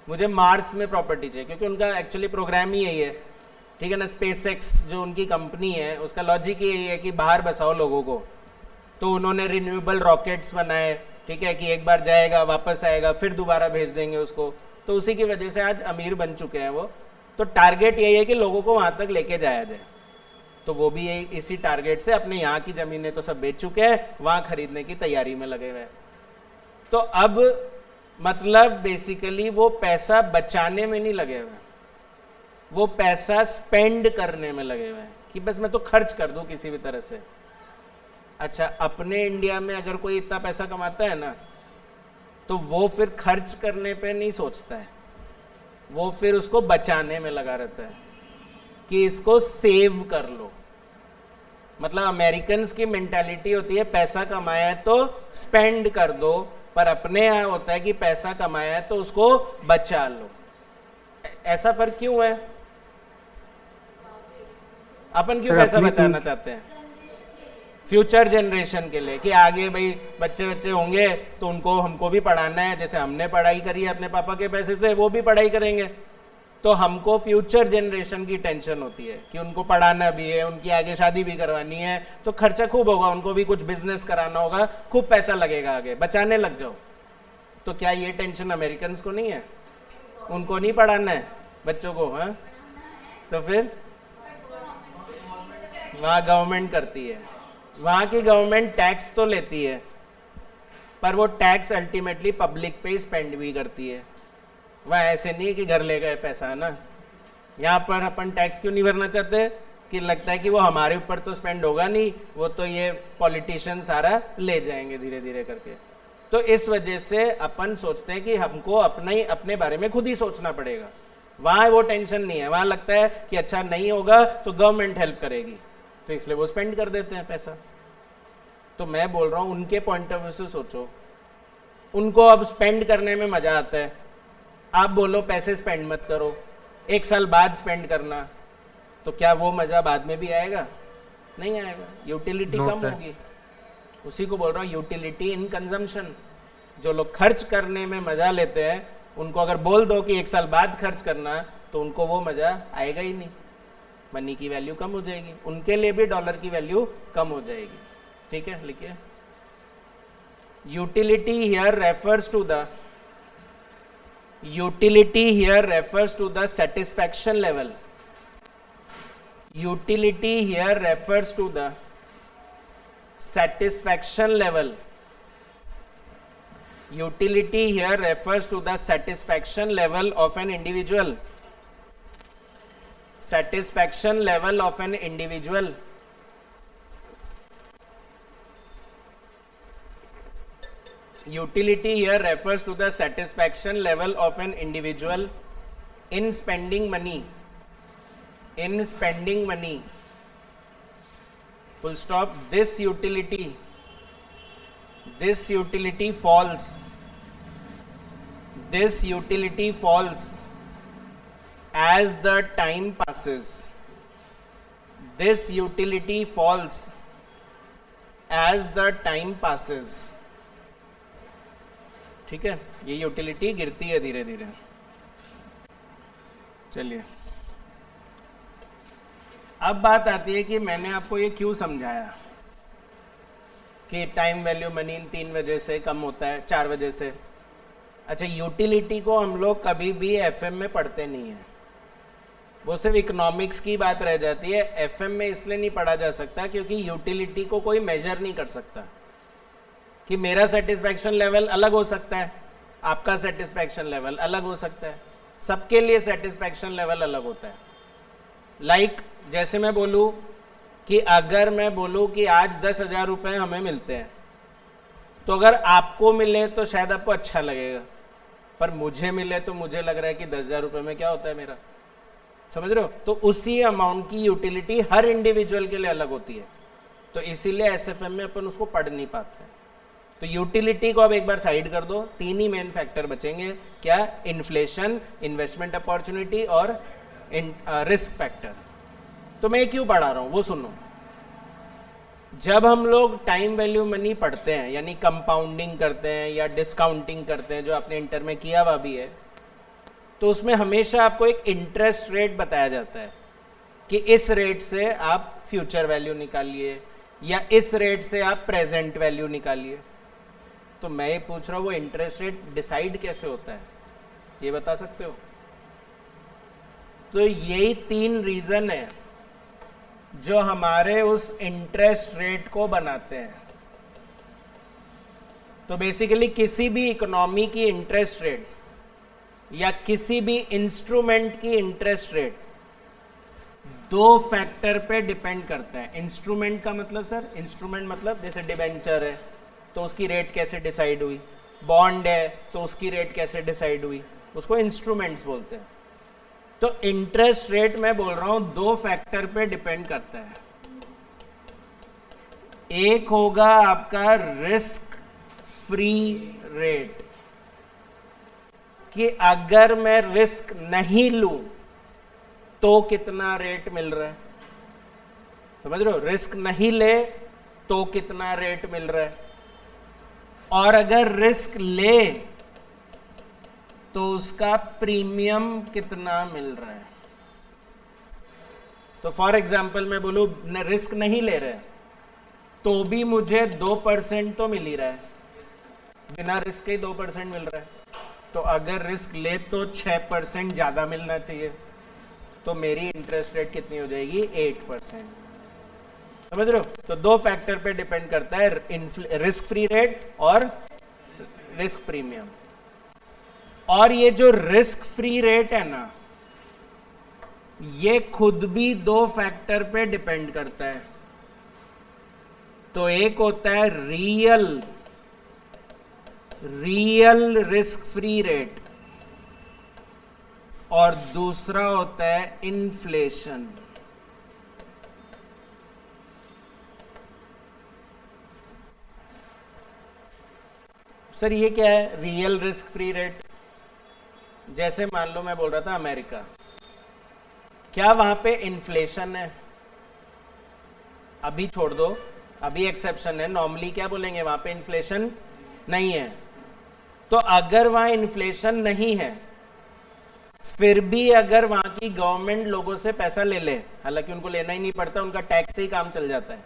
मुझे मार्स में प्रॉपर्टी चाहिए, क्योंकि उनका एक्चुअली प्रोग्राम ही यही है, ठीक है ना? स्पेसएक्स जो उनकी कंपनी है, उसका लॉजिक यही है कि बाहर बसाओ लोगों को, तो उन्होंने रिन्यूएबल रॉकेट्स बनाए, ठीक है, कि एक बार जाएगा वापस आएगा फिर दोबारा भेज देंगे उसको, तो उसी की वजह से आज अमीर बन चुके हैं वो। तो टारगेट यही है कि लोगों को वहाँ तक लेके जाया जाए, तो वो भी यही इसी टारगेट से अपने यहाँ की ज़मीनें तो सब बेच चुके हैं, वहाँ खरीदने की तैयारी में लगे हुए हैं। तो अब मतलब बेसिकली वो पैसा बचाने में नहीं लगे हुए, वो पैसा स्पेंड करने में लगे हुए हैं कि बस मैं तो खर्च कर दूं किसी भी तरह से। अच्छा, अपने इंडिया में अगर कोई इतना पैसा कमाता है ना, तो वो फिर खर्च करने पे नहीं सोचता है, वो फिर उसको बचाने में लगा रहता है कि इसको सेव कर लो। मतलब अमेरिकन्स की मेंटालिटी होती है पैसा कमाया है तो स्पेंड कर दो, पर अपने यहाँ होता है कि पैसा कमाया है तो उसको बचा लो। ऐसा फर्क क्यों है? अपन क्यों पैसा बचाना चाहते हैं? फ्यूचर जनरेशन के लिए, कि आगे भाई बच्चे होंगे तो उनको हमको भी पढ़ाना है, जैसे हमने पढ़ाई करी है अपने पापा के पैसे से, वो भी पढ़ाई करेंगे, तो हमको फ्यूचर जनरेशन की टेंशन होती है कि उनको पढ़ाना भी है, उनकी आगे शादी भी करवानी है, तो खर्चा खूब होगा, उनको भी कुछ बिजनेस कराना होगा, खूब पैसा लगेगा, आगे बचाने लग जाओ। तो क्या ये टेंशन अमेरिकन को नहीं है? उनको नहीं पढ़ाना है बच्चों को? हाँ, तो फिर वहाँ गवर्नमेंट करती है, वहाँ की गवर्नमेंट टैक्स तो लेती है, पर वो टैक्स अल्टीमेटली पब्लिक पे ही स्पेंड भी करती है। वह ऐसे नहीं कि घर ले गए पैसा, है ना? यहाँ पर अपन टैक्स क्यों नहीं भरना चाहते? कि लगता है कि वो हमारे ऊपर तो स्पेंड होगा नहीं, वो तो ये पॉलिटिशियन सारा ले जाएंगे धीरे धीरे करके। तो इस वजह से अपन सोचते हैं कि हमको अपना ही अपने बारे में खुद ही सोचना पड़ेगा। वहाँ वो टेंशन नहीं है, वहाँ लगता है कि अच्छा नहीं होगा तो गवर्नमेंट हेल्प करेगी, तो इसलिए वो स्पेंड कर देते हैं पैसा। तो मैं बोल रहा हूँ उनके पॉइंट ऑफ व्यू से सोचो, उनको अब स्पेंड करने में मजा आता है। आप बोलो पैसे स्पेंड मत करो, 1 साल बाद स्पेंड करना, तो क्या वो मजा बाद में भी आएगा? नहीं आएगा, यूटिलिटी कम होगी। उसी को बोल रहा हूँ, यूटिलिटी इन कंजम्पशन। जो लोग खर्च करने में मजा लेते हैं, उनको अगर बोल दो कि 1 साल बाद खर्च करना, तो उनको वो मजा आएगा ही नहीं, मनी की वैल्यू कम हो जाएगी, उनके लिए भी डॉलर की वैल्यू कम हो जाएगी। ठीक है, लिखिए, utility here refers to the utility here refers to the satisfaction level. Utility here refers to the satisfaction level. Utility here refers to the satisfaction level of an individual. Satisfaction level of an individual. Utility here refers to the satisfaction level of an individual in spending money. In spending money. Full stop. This utility falls. This utility falls as the time passes. This utility falls as the time passes. ठीक है, ये यूटिलिटी गिरती है धीरे धीरे। चलिए, अब बात आती है कि मैंने आपको ये क्यों समझाया कि टाइम वैल्यू मनी इन 3 वजह से कम होता है, 4 वजह से। अच्छा, यूटिलिटी को हम लोग कभी भी एफएम में पढ़ते नहीं है, वो सिर्फ इकोनॉमिक्स की बात रह जाती है। एफएम में इसलिए नहीं पढ़ा जा सकता क्योंकि यूटिलिटी को कोई मेजर नहीं कर सकता, कि मेरा सेटिस्फैक्शन लेवल अलग हो सकता है, आपका सेटिस्फैक्शन लेवल अलग हो सकता है, सबके लिए सेटिस्फैक्शन लेवल अलग होता है। लाइक जैसे मैं बोलूँ कि अगर मैं बोलूँ कि आज 10,000 रुपये हमें मिलते हैं, तो अगर आपको मिले तो शायद आपको अच्छा लगेगा, पर मुझे मिले तो मुझे लग रहा है कि 10,000 रुपये में क्या होता है मेरा, समझ रहे हो? तो उसी अमाउंट की यूटिलिटी हर इंडिविजुअल के लिए अलग होती है, तो इसीलिए एसएफएम में अपन उसको पढ़ नहीं पाते हैं। तो यूटिलिटी को अब एक बार साइड कर दो, तीन ही मेन फैक्टर बचेंगे, क्या? इन्फ्लेशन, इन्वेस्टमेंट अपॉर्चुनिटी और रिस्क फैक्टर। तो मैं क्यों पढ़ा रहा हूं वो सुनो। जब हम लोग टाइम वैल्यू मनी पढ़ते हैं, यानी कंपाउंडिंग करते हैं या डिस्काउंटिंग करते हैं, जो आपने इंटर में किया हुआ भी है, तो उसमें हमेशा आपको एक इंटरेस्ट रेट बताया जाता है कि इस रेट से आप फ्यूचर वैल्यू निकालिए या इस रेट से आप प्रेजेंट वैल्यू निकालिए। तो मैं ये पूछ रहा हूँ वो इंटरेस्ट रेट डिसाइड कैसे होता है, ये बता सकते हो? तो यही तीन रीजन है जो हमारे उस इंटरेस्ट रेट को बनाते हैं। तो बेसिकली किसी भी इकोनॉमी की इंटरेस्ट रेट या किसी भी इंस्ट्रूमेंट की इंटरेस्ट रेट दो फैक्टर पे डिपेंड करता है। इंस्ट्रूमेंट का मतलब सर, इंस्ट्रूमेंट मतलब जैसे डिबेंचर है तो उसकी रेट कैसे डिसाइड हुई, बॉन्ड है तो उसकी रेट कैसे डिसाइड हुई, उसको इंस्ट्रूमेंट्स बोलते हैं। तो इंटरेस्ट रेट मैं बोल रहा हूं दो फैक्टर पे डिपेंड करता है। एक होगा आपका रिस्क फ्री रेट, कि अगर मैं रिस्क नहीं लूं तो कितना रेट मिल रहा है, समझ रहे हो? रिस्क नहीं ले तो कितना रेट मिल रहा है, और अगर रिस्क ले तो उसका प्रीमियम कितना मिल रहा है। तो फॉर एग्जाम्पल मैं बोलूं रिस्क नहीं ले रहे तो भी मुझे 2% तो मिल ही रहा है, बिना रिस्क के 2% मिल रहा है। तो अगर रिस्क ले तो 6% ज्यादा मिलना चाहिए, तो मेरी इंटरेस्ट रेट कितनी हो जाएगी? 8%। समझ रहे हो? तो दो फैक्टर पे डिपेंड करता है, रिस्क फ्री रेट और रिस्क प्रीमियम। और ये जो रिस्क फ्री रेट है ना, ये खुद भी दो फैक्टर पे डिपेंड करता है। तो एक होता है रियल रिस्क फ्री रेट और दूसरा होता है इन्फ्लेशन। सर ये क्या है रियल रिस्क फ्री रेट? जैसे मान लो मैं बोल रहा था अमेरिका, क्या वहां पे इन्फ्लेशन है? अभी छोड़ दो, अभी एक्सेप्शन है, नॉर्मली क्या बोलेंगे वहां पे इन्फ्लेशन नहीं है। तो अगर वहां इन्फ्लेशन नहीं है, फिर भी अगर वहां की गवर्नमेंट लोगों से पैसा ले ले, हालांकि उनको लेना ही नहीं पड़ता, उनका टैक्स से ही काम चल जाता है,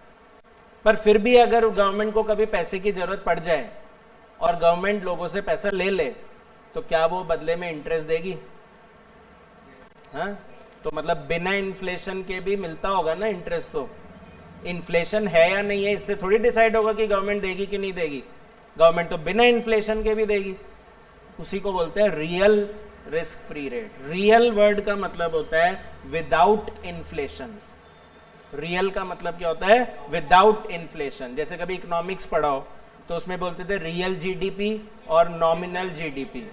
पर फिर भी अगर गवर्नमेंट को कभी पैसे की जरूरत पड़ जाए और गवर्नमेंट लोगों से पैसा ले ले, तो क्या वो बदले में इंटरेस्ट देगी? हाँ, तो मतलब बिना इन्फ्लेशन के भी मिलता होगा ना इंटरेस्ट। तो इन्फ्लेशन है या नहीं है इससे थोड़ी डिसाइड होगा कि गवर्नमेंट देगी कि नहीं देगी। गवर्नमेंट तो बिना इन्फ्लेशन के भी देगी। उसी को बोलते हैं real risk free rate. Real word का मतलब होता है विदाउट इन्फ्लेशन। रियल का मतलब क्या होता है? Without inflation. जैसे कभी इकोनॉमिक्स पढ़ाओ तो उसमें बोलते थे रियल जीडीपी और नॉमिनल जीडीपी।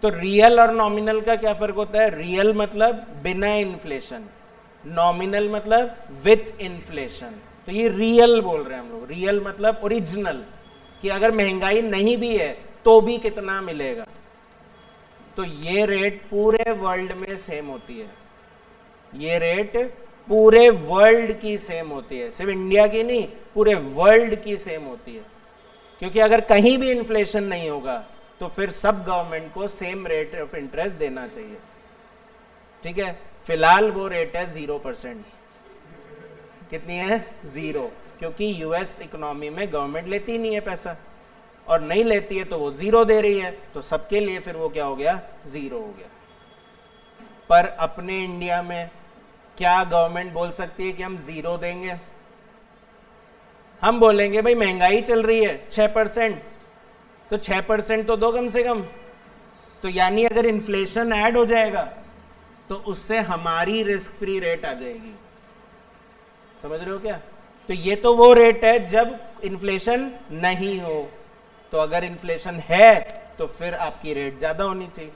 तो रियल और नॉमिनल का क्या फर्क होता है? रियल मतलब बिना इन्फ्लेशन, नॉमिनल मतलब विथ इन्फ्लेशन। तो ये रियल बोल रहे हैं हम लोग। रियल मतलब ओरिजिनल, कि अगर महंगाई नहीं भी है तो भी कितना मिलेगा। तो ये रेट पूरे वर्ल्ड में सेम होती है। ये रेट पूरे वर्ल्ड की सेम होती है, सिर्फ इंडिया की नहीं, पूरे वर्ल्ड की सेम होती है। क्योंकि अगर कहीं भी इन्फ्लेशन नहीं होगा तो फिर सब गवर्नमेंट को सेम रेट ऑफ इंटरेस्ट देना चाहिए। ठीक है, फिलहाल वो रेट है 0%। कितनी है? 0। क्योंकि यूएस इकोनॉमी में गवर्नमेंट लेती नहीं है पैसा, और नहीं लेती है तो वो 0 दे रही है, तो सबके लिए फिर वो क्या हो गया? 0 हो गया। पर अपने इंडिया में क्या गवर्नमेंट बोल सकती है कि हम 0 देंगे? हम बोलेंगे भाई महंगाई चल रही है 6%, तो 6% तो दो कम से कम। तो यानी अगर इन्फ्लेशन ऐड हो जाएगा तो उससे हमारी रिस्क फ्री रेट आ जाएगी। समझ रहे हो क्या? तो ये तो वो रेट है जब इन्फ्लेशन नहीं हो, तो अगर इन्फ्लेशन है तो फिर आपकी रेट ज्यादा होनी चाहिए।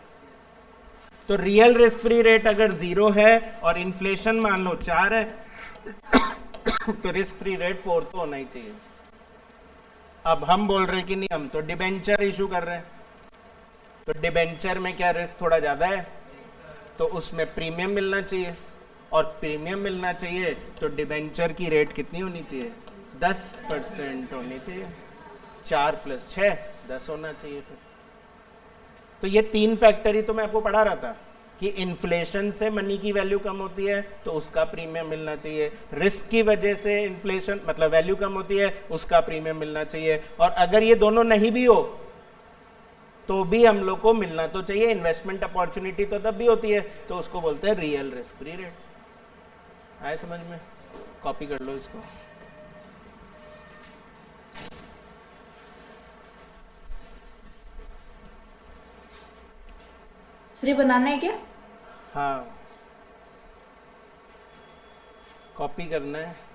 तो रियल रिस्क फ्री रेट अगर 0 है और इन्फ्लेशन मान लो 4 है तो रिस्क फ्री रेट 4 तो होना ही चाहिए। अब हम बोल रहे हैं कि नहीं, हम तो डिबेंचर इशू कर रहे हैं, तो डिबेंचर में क्या रिस्क थोड़ा ज्यादा है, तो उसमें प्रीमियम मिलना चाहिए, और प्रीमियम मिलना चाहिए तो डिबेंचर की रेट कितनी होनी चाहिए? 10% होनी चाहिए। 4 + 6 10 होना चाहिए फिर। तो ये 3 फैक्टर ही तो मैं आपको पढ़ा रहा था कि इन्फ्लेशन से मनी की वैल्यू कम होती है तो उसका प्रीमियम मिलना चाहिए, रिस्क की वजह से इन्फ्लेशन मतलब वैल्यू कम होती है उसका प्रीमियम मिलना चाहिए, और अगर ये दोनों नहीं भी हो तो भी हम लोग को मिलना तो चाहिए। इन्वेस्टमेंट अपॉर्चुनिटी तो तब भी होती है, तो उसको बोलते हैं रियल रिस्क फ्री रेट। आए समझ में? कॉपी कर लो इसको। सर ये बनाना है क्या? हाँ, कॉपी करना है।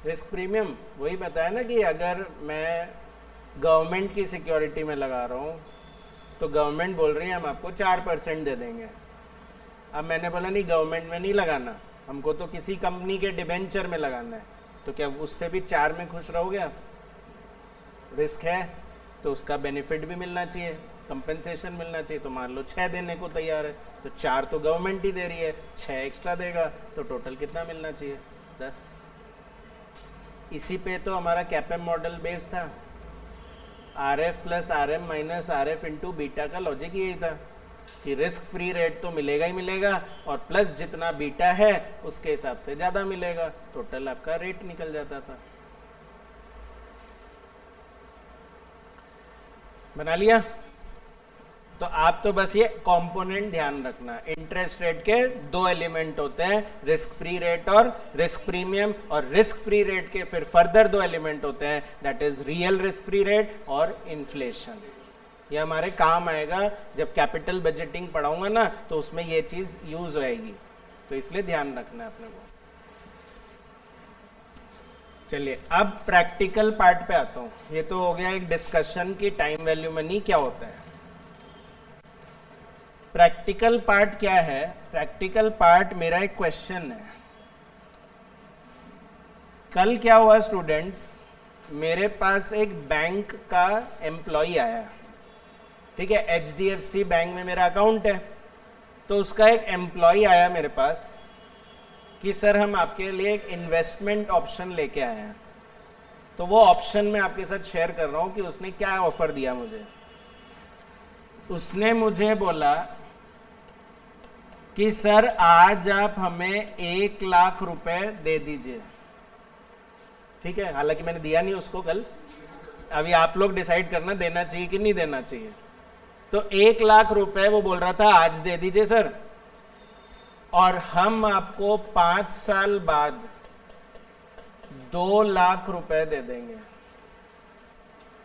रिस्क प्रीमियम वही बताया ना कि अगर मैं गवर्नमेंट की सिक्योरिटी में लगा रहा हूँ तो गवर्नमेंट बोल रही है हम आपको 4% दे देंगे। अब मैंने बोला नहीं, गवर्नमेंट में नहीं लगाना, हमको तो किसी कंपनी के डिबेंचर में लगाना है, तो क्या उससे भी 4 में खुश रहोगे आप? रिस्क है तो उसका बेनिफिट भी मिलना चाहिए, कंपेंसेशन मिलना चाहिए, तो मान लो 6 देने को तैयार है तो 4 तो गवर्नमेंट ही दे रही है, 6 एक्स्ट्रा देगा तो टोटल कितना मिलना चाहिए? 10। इसी पे तो हमारा कैपएम मॉडल बेस्ड था। RF + RM - RF × बीटा का लॉजिक यही था कि रिस्क फ्री रेट तो मिलेगा ही मिलेगा, और प्लस जितना बीटा है उसके हिसाब से ज़्यादा मिलेगा, टोटल आपका रेट निकल जाता था। बना लिया? तो आप तो बस ये कंपोनेंट ध्यान रखना, इंटरेस्ट रेट के 2 एलिमेंट होते हैं, रिस्क फ्री रेट और रिस्क प्रीमियम, और रिस्क फ्री रेट के फिर फर्दर 2 एलिमेंट होते हैं, that is real risk free rate और इन्फ्लेशन। ये हमारे काम आएगा जब कैपिटल बजटिंग पढ़ाऊंगा ना, तो उसमें ये चीज यूज होएगी, तो इसलिए ध्यान रखना है अपने को। चलिए अब प्रैक्टिकल पार्ट पे आता हूँ। ये तो हो गया एक डिस्कशन की टाइम वैल्यू मनी क्या होता है। प्रैक्टिकल पार्ट क्या है? प्रैक्टिकल पार्ट मेरा एक क्वेश्चन है। कल क्या हुआ स्टूडेंट्स, मेरे पास एक बैंक का एम्प्लॉय आया, ठीक है, HDFC बैंक में मेरा अकाउंट है, तो उसका एक एम्प्लॉय आया मेरे पास कि सर हम आपके लिए एक इन्वेस्टमेंट ऑप्शन लेके आए हैं। तो वो ऑप्शन मैं आपके साथ शेयर कर रहा हूं कि उसने क्या ऑफर दिया मुझे। उसने मुझे बोला कि सर आज आप हमें 1 लाख रुपए दे दीजिए, ठीक है, हालांकि मैंने दिया नहीं उसको कल, अभी आप लोग डिसाइड करना देना चाहिए कि नहीं देना चाहिए। तो 1 लाख रुपए वो बोल रहा था आज दे दीजिए सर, और हम आपको 5 साल बाद 2 लाख रुपए दे देंगे।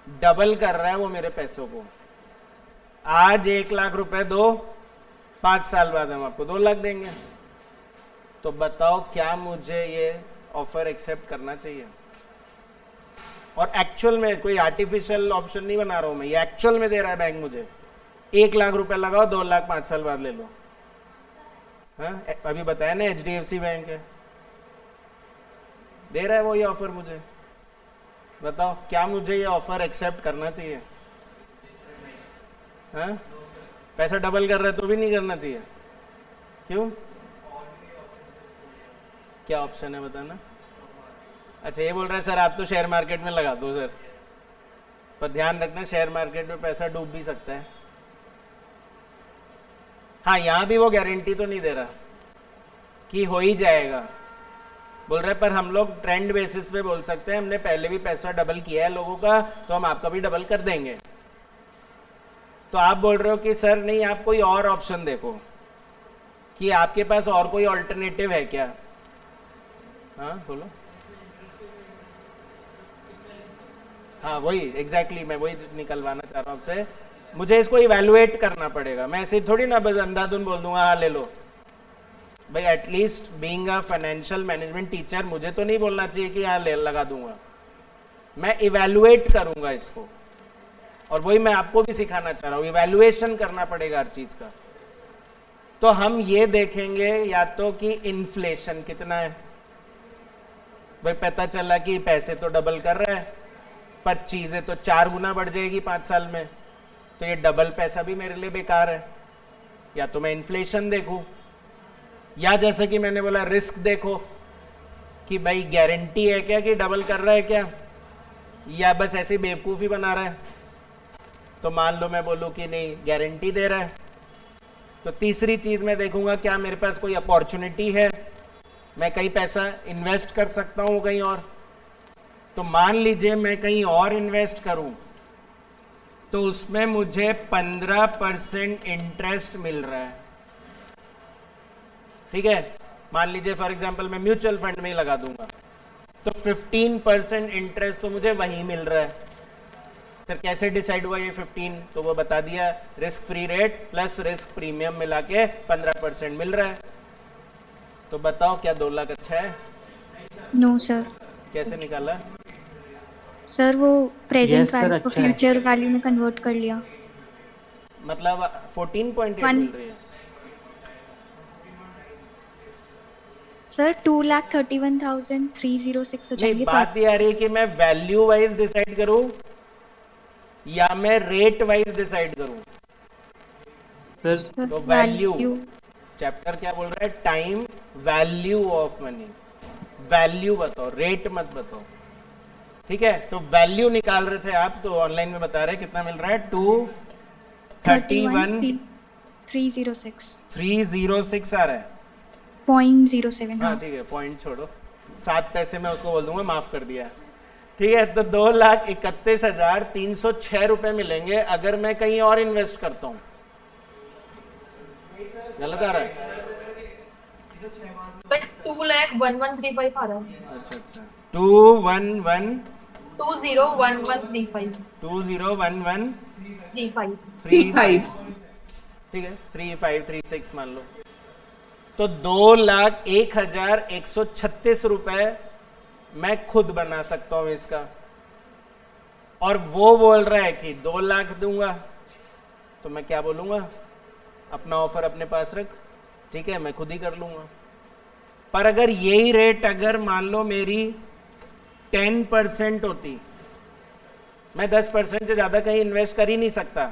डबल कर रहा है वो मेरे पैसों को। आज 1 लाख रुपए दो, 5 साल बाद हम आपको 2 लाख देंगे। तो बताओ क्या मुझे ये ऑफर एक्सेप्ट करना चाहिए? और एक्चुअल में कोई आर्टिफिशियल ऑप्शन नहीं बना रहा हूं मैं, ये एक्चुअल में दे रहा है बैंक मुझे। 1 लाख रुपए लगाओ, 2 लाख 5 साल बाद ले लो। हाँ, अभी बताया ना HDFC बैंक है, दे रहा है वो ये ऑफर मुझे। बताओ क्या मुझे ये ऑफर एक्सेप्ट करना चाहिए? हाँ, पैसा डबल कर रहे तो भी नहीं करना चाहिए, क्यों? क्या ऑप्शन है बताना? अच्छा, ये बोल रहा है सर आप तो शेयर मार्केट में लगा दो सर, पर ध्यान रखना शेयर मार्केट में पैसा डूब भी सकता है। हाँ, यहां भी वो गारंटी तो नहीं दे रहा कि हो ही जाएगा, बोल रहे पर हम लोग ट्रेंड बेसिस पे बोल सकते हैं, हमने पहले भी पैसा डबल किया है लोगों का, तो हम आपका भी डबल कर देंगे। तो आप बोल रहे हो कि सर नहीं, आप कोई और ऑप्शन देखो कि आपके पास और कोई ऑल्टरनेटिव है क्या? हाँ बोलो। हाँ वही एग्जैक्टली मैं वही निकलवाना चाह रहा हूँ आपसे, मुझे इसको इवेलुएट करना पड़ेगा, मैं ऐसे थोड़ी ना बस अंधाधुन बोल दूंगा हाँ ले लो भाई। At least being a financial management teacher मुझे तो नहीं बोलना चाहिए कि हाँ ले लगा दूंगा, मैं इवेलुएट करूंगा इसको, और वही मैं आपको भी सिखाना चाह रहा हूँ, इवेलुएशन करना पड़ेगा हर चीज का। तो हम ये देखेंगे या तो कि इन्फ्लेशन कितना है, भाई पता चला कि पैसे तो डबल कर रहे हैं पर चीजें तो 4 गुना बढ़ जाएगी 5 साल में, तो ये डबल पैसा भी मेरे लिए बेकार है। या तो मैं इन्फ्लेशन देखूं, या जैसे कि मैंने बोला रिस्क देखो कि भाई गारंटी है क्या कि डबल कर रहा है क्या, या बस ऐसी बेवकूफ़ी बना रहा है। तो मान लो मैं बोलूं कि नहीं गारंटी दे रहा है, तो तीसरी चीज मैं देखूंगा क्या मेरे पास कोई अपॉर्चुनिटी है, मैं कहीं पैसा इन्वेस्ट कर सकता हूं कहीं और। तो मान लीजिए मैं कहीं और इन्वेस्ट करूं तो उसमें मुझे 15% इंटरेस्ट मिल रहा है, ठीक है। मान लीजिए फॉर एग्जांपल मैं म्यूचुअल फंड में ही लगा दूंगा तो 15% इंटरेस्ट तो मुझे वहीं मिल रहा है। सर कैसे डिसाइड हुआ ये 15? तो वो बता दिया, risk free rate plus risk premium मिला के 15% मिल रहा है। तो बताओ क्या 2 लाख अच्छा है? No sir. कैसे निकाला? सर वो प्रेजेंट Yes, sir, वैल्यू को अच्छा है। फ्यूचर वैल्यू में कन्वर्ट कर लिया। मतलब 14.8 One- मिल रही है। सर 2,31,306 हो नहीं, जाएंगे बात ये आ रही है कि मैं वैल्यू वाइज डिसाइड करूं या मैं रेट वाइज डिसाइड करूं। सर तो वैल्यू, चैप्टर क्या बोल रहा है? Time value of money. Value बताओ, रेट मत बताओ, ठीक है। तो वैल्यू निकाल रहे थे आप, तो ऑनलाइन में बता रहे कितना मिल रहा है? 231,306 306 आ रहा है। 0.07। हाँ ठीक है, पॉइंट छोड़ो, 7 पैसे मैं उसको बोल दूंगा, माफ कर दिया, ठीक है। तो 2,31,306 रुपए मिलेंगे अगर मैं कहीं और इन्वेस्ट करता हूँ। गलत आ रहा है? 2,11,135 आ रहा है। अच्छा अच्छा, 211 201135 201135 35 ठीक है, 3536 मान लो। तो 2,01,136 रुपए मैं खुद बना सकता हूं इसका, और वो बोल रहा है कि 2 लाख दूंगा। तो मैं क्या बोलूंगा? अपना ऑफर अपने पास रख, ठीक है, मैं खुद ही कर लूंगा। पर अगर यही रेट अगर मान लो मेरी 10% होती, मैं 10% से ज्यादा कहीं इन्वेस्ट कर ही नहीं सकता,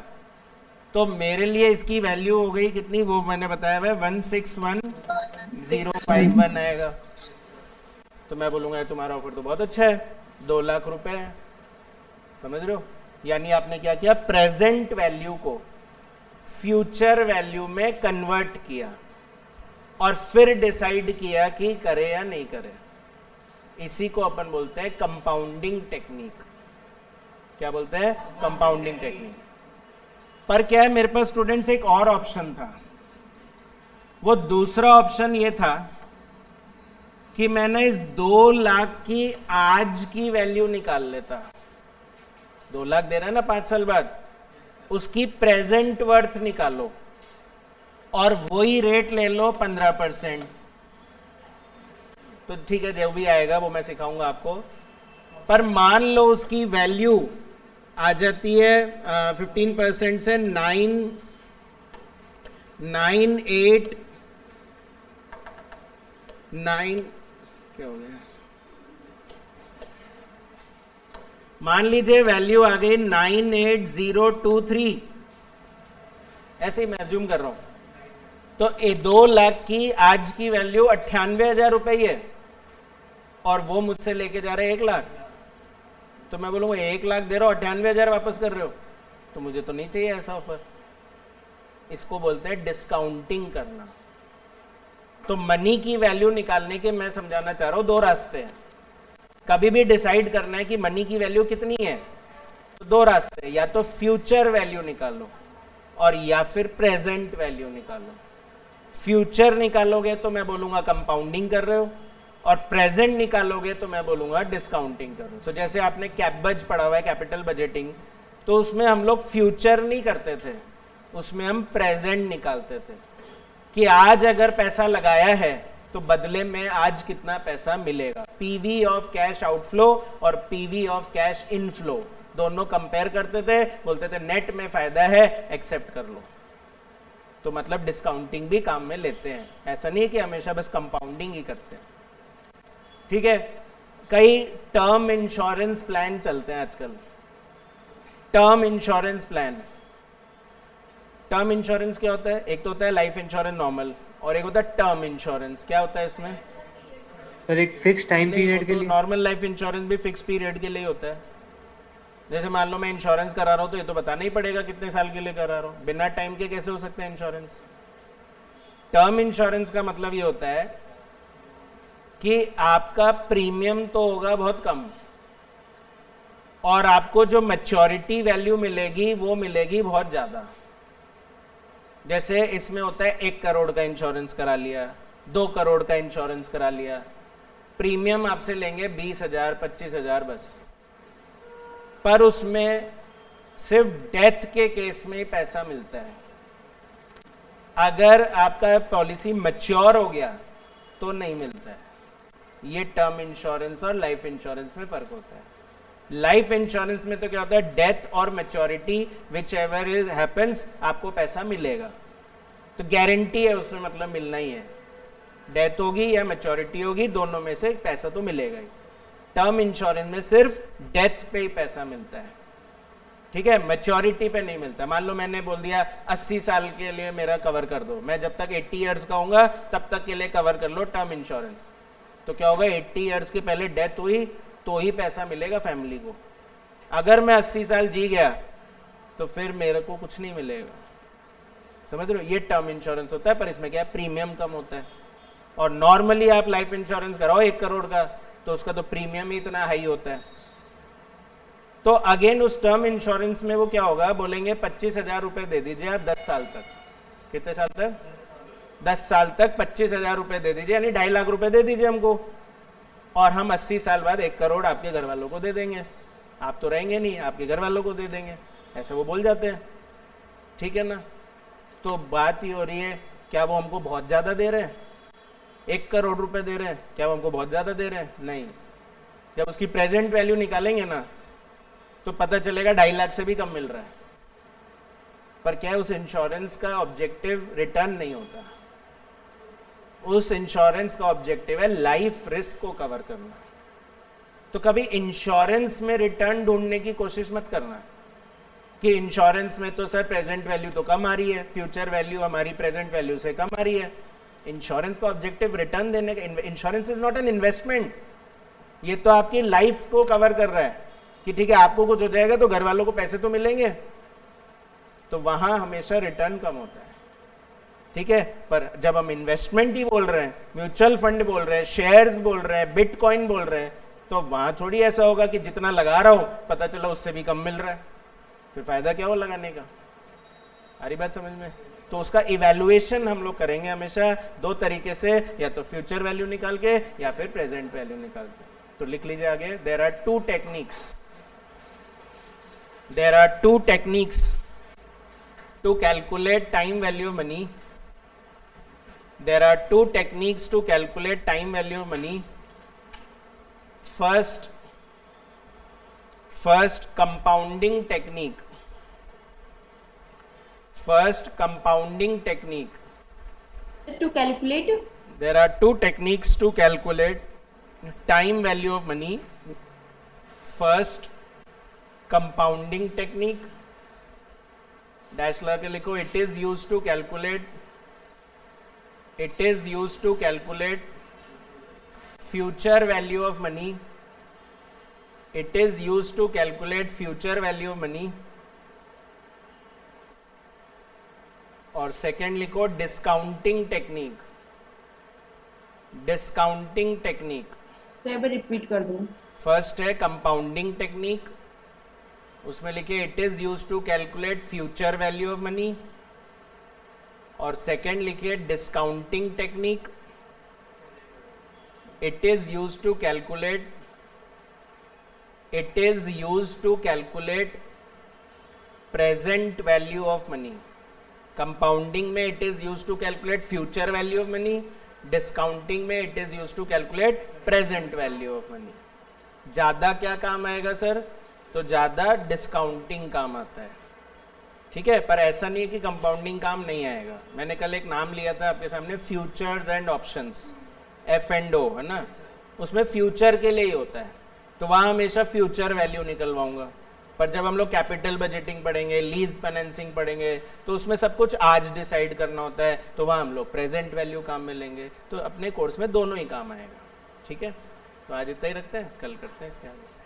तो मेरे लिए इसकी वैल्यू हो गई कितनी, वो मैंने बताया हुआ है 161,051 आएगा। तो मैं बोलूंगा तुम्हारा ऑफर तो बहुत अच्छा है, 2 लाख रुपए है। समझ रहे हो? यानी आपने क्या किया? प्रेजेंट वैल्यू को फ्यूचर वैल्यू में कन्वर्ट किया और फिर डिसाइड किया कि करे या नहीं करे। इसी को अपन बोलते हैं कंपाउंडिंग टेक्निक। क्या बोलते हैं? Compounding technique. पर क्या है, मेरे पास स्टूडेंट्स एक और ऑप्शन था। वो दूसरा ऑप्शन ये था कि मैंने इस 2 लाख की आज की वैल्यू निकाल लेता। 2 लाख दे रहा है ना 5 साल बाद, उसकी प्रेजेंट वर्थ निकालो और वही रेट ले लो 15%। तो ठीक है, जो भी आएगा वो मैं सिखाऊंगा आपको। पर मान लो उसकी वैल्यू आ जाती है 15% से 9 क्या हो गया, मान लीजिए वैल्यू आ गई 98,023। ऐसे ही मैं अज्यूम कर रहा हूं। तो 2 लाख की आज की वैल्यू 98,000 रुपए ही है और वो मुझसे लेके जा रहे हैं 1 लाख, तो मैं बोलूंगा 1 लाख दे रहा हूं, 98,000 वापस कर रहे हो, तो मुझे तो नहीं चाहिए ऐसा ऑफर। इसको बोलते हैं डिस्काउंटिंग करना। तो मनी की वैल्यू निकालने के मैं समझाना चाह रहा हूं 2 रास्ते हैं। कभी भी डिसाइड करना है कि मनी की वैल्यू कितनी है, तो 2 रास्ते हैं, या तो फ्यूचर वैल्यू निकालो और या फिर प्रेजेंट वैल्यू निकालो। फ्यूचर निकालोगे तो मैं बोलूंगा कंपाउंडिंग कर रहे हो, और प्रेजेंट निकालोगे तो मैं बोलूंगा डिस्काउंटिंग कर रहे हो। तो जैसे आपने कैपबज पढ़ा हुआ है, कैपिटल बजटिंग, तो उसमें हम लोग फ्यूचर नहीं करते थे, उसमें हम प्रेजेंट निकालते थे कि आज अगर पैसा लगाया है तो बदले में आज कितना पैसा मिलेगा। पीवी ऑफ कैश आउटफ्लो और पीवी ऑफ कैश इनफ्लो दोनों कंपेयर करते थे, बोलते थे नेट में फायदा है, एक्सेप्ट कर लो। तो मतलब डिस्काउंटिंग भी काम में लेते हैं, ऐसा नहीं है कि हमेशा बस कंपाउंडिंग ही करते हैं। ठीक है, कई टर्म इंश्योरेंस प्लान चलते हैं आजकल। Term insurance plan, term insurance क्या होता है? एक तो होता है लाइफ इंश्योरेंस नॉर्मल, और एक होता है टर्म इंश्योरेंस। क्या होता है इसमें? सर एक फिक्स टाइम पीरियड के लिए। नॉर्मल लाइफ इंश्योरेंस भी फिक्स पीरियड के लिए होता है। जैसे मान लो मैं इंश्योरेंस करा रहा हूं तो ये तो बताना ही पड़ेगा कितने साल के लिए करा रहा हूं, बिना टाइम के कैसे हो सकता है इंश्योरेंस। टर्म इंश्योरेंस का मतलब ये होता है कि आपका प्रीमियम तो होगा बहुत कम और आपको जो मैच्योरिटी वैल्यू मिलेगी वो मिलेगी बहुत ज्यादा। जैसे इसमें होता है 1 करोड़ का इंश्योरेंस करा लिया, 2 करोड़ का इंश्योरेंस करा लिया, प्रीमियम आपसे लेंगे 20,000 25,000 बस, पर उसमें सिर्फ डेथ के केस में ही पैसा मिलता है। अगर आपका पॉलिसी मैच्योर हो गया तो नहीं मिलता है। ये टर्म इंश्योरेंस और लाइफ इंश्योरेंस में फर्क होता है। लाइफ इंश्योरेंस में तो क्या होता है, डेथ और maturity which ever is happens आपको पैसा मिलेगा, तो गारंटी है उसमें, मतलब मिलना ही है। डेथ होगी या मैच्योरिटी होगी, दोनों में से पैसा तो मिलेगा ही। टर्म इंश्योरेंस में सिर्फ डेथ पे ही पैसा मिलता है, ठीक है, मैच्योरिटी पे नहीं मिलता। मान लो मैंने बोल दिया 80 साल के लिए मेरा कवर कर दो, मैं जब तक 80 ईयर्स का होऊंगा तब तक के लिए कवर कर लो टर्म इंश्योरेंस, तो क्या होगा, 80 ईयर्स के पहले डेथ हुई तो ही पैसा मिलेगा फैमिली को। अगर मैं 80 साल जी गया तो फिर मेरे को कुछ नहीं मिलेगा। समझ रहे हो, ये टर्म इंश्योरेंस होता है, पर इसमें क्या है, प्रीमियम कम होता है। और नॉर्मली आप लाइफ इंश्योरेंस कराओ 1 करोड़ का तो उसका तो प्रीमियम ही इतना हाई होता है। तो अगेन उस टर्म इंश्योरेंस में वो क्या होगा, बोलेंगे 25,000 रुपए दे दीजिए आप 10 साल तक। कितने साल तक? 10 साल तक 25,000 रुपए दे दीजिए, यानी 2.5 लाख रुपए दे दीजिए हमको, और हम 80 साल बाद 1 करोड़ आपके घर वालों को दे देंगे। आप तो रहेंगे नहीं, आपके घर वालों को दे देंगे, ऐसे वो बोल जाते हैं। ठीक है ना, तो बात ये हो रही है, क्या वो हमको बहुत ज्यादा दे रहे हैं? 1 करोड़ रुपए दे रहे हैं, क्या वो हमको बहुत ज्यादा दे रहे हैं? नहीं। जब उसकी प्रेजेंट वैल्यू निकालेंगे ना तो पता चलेगा 2.5 लाख से भी कम मिल रहा है। पर क्या है, उस इंश्योरेंस का ऑब्जेक्टिव रिटर्न नहीं होता, उस इंश्योरेंस का ऑब्जेक्टिव है लाइफ रिस्क को कवर करना। तो कभी इंश्योरेंस में रिटर्न ढूंढने की कोशिश मत करना कि इंश्योरेंस में तो सर प्रेजेंट वैल्यू तो कम आ रही है, फ्यूचर वैल्यू हमारी प्रेजेंट वैल्यू से कम आ रही है। इंश्योरेंस का ऑब्जेक्टिव रिटर्न देने का। Insurance is not an investment, ये तो आपकी लाइफ को कवर कर रहा है कि ठीक है आपको कुछ हो जाएगा तो घर वालों को पैसे तो मिलेंगे, तो वहां हमेशा रिटर्न कम होता है। ठीक है, पर जब हम इन्वेस्टमेंट ही बोल रहे हैं, म्यूचुअल फंड बोल रहे हैं, शेयर्स बोल रहे हैं, बिटकॉइन बोल रहे हैं, तो वहां थोड़ी ऐसा होगा कि जितना लगा रहा हूं पता चला उससे भी कम मिल रहा है, फिर फायदा क्या हो लगाने का। आ रही बात समझ में? तो उसका इवैल्यूएशन हम लोग करेंगे हमेशा 2 तरीके से, या तो फ्यूचर वैल्यू निकाल के या फिर प्रेजेंट वैल्यू निकाल के। तो लिख लीजिए आगे, there are 2 techniques to calculate time value of money. There are 2 techniques to calculate time value of money. First compounding technique. To calculate? There are 2 techniques to calculate time value of money. First, compounding technique. Dash लगा के लिखो, it is use to calculate, it is use to calculate future value of money, it is use to calculate future value of money. और सेकेंड लिखो discounting technique, discounting technique. Sir repeat कर दूं। फर्स्ट है कंपाउंडिंग टेक्निक, उसमें लिखे it is use to calculate future value of money. और सेकेंड लिखिए discounting technique, it is use to calculate, it is use to calculate present value of money. Compounding में it is use to calculate future value of money, discounting में it is use to calculate present value of money. ज़्यादा क्या काम आएगा सर? तो ज़्यादा डिस्काउंटिंग काम आता है, ठीक है, पर ऐसा नहीं है कि कंपाउंडिंग काम नहीं आएगा। मैंने कल एक नाम लिया था आपके सामने, फ्यूचर्स एंड ऑप्शंस, F&O है ना, उसमें फ्यूचर के लिए ही होता है, तो वहाँ हमेशा फ्यूचर वैल्यू निकलवाऊंगा। पर जब हम लोग कैपिटल बजटिंग पढ़ेंगे, लीज फाइनेंसिंग पढ़ेंगे, तो उसमें सब कुछ आज डिसाइड करना होता है, तो वहाँ हम लोग प्रेजेंट वैल्यू काम में लेंगे। तो अपने कोर्स में दोनों ही काम आएगा, ठीक है। तो आज इतना ही रखते हैं, कल करते हैं इसके आगे।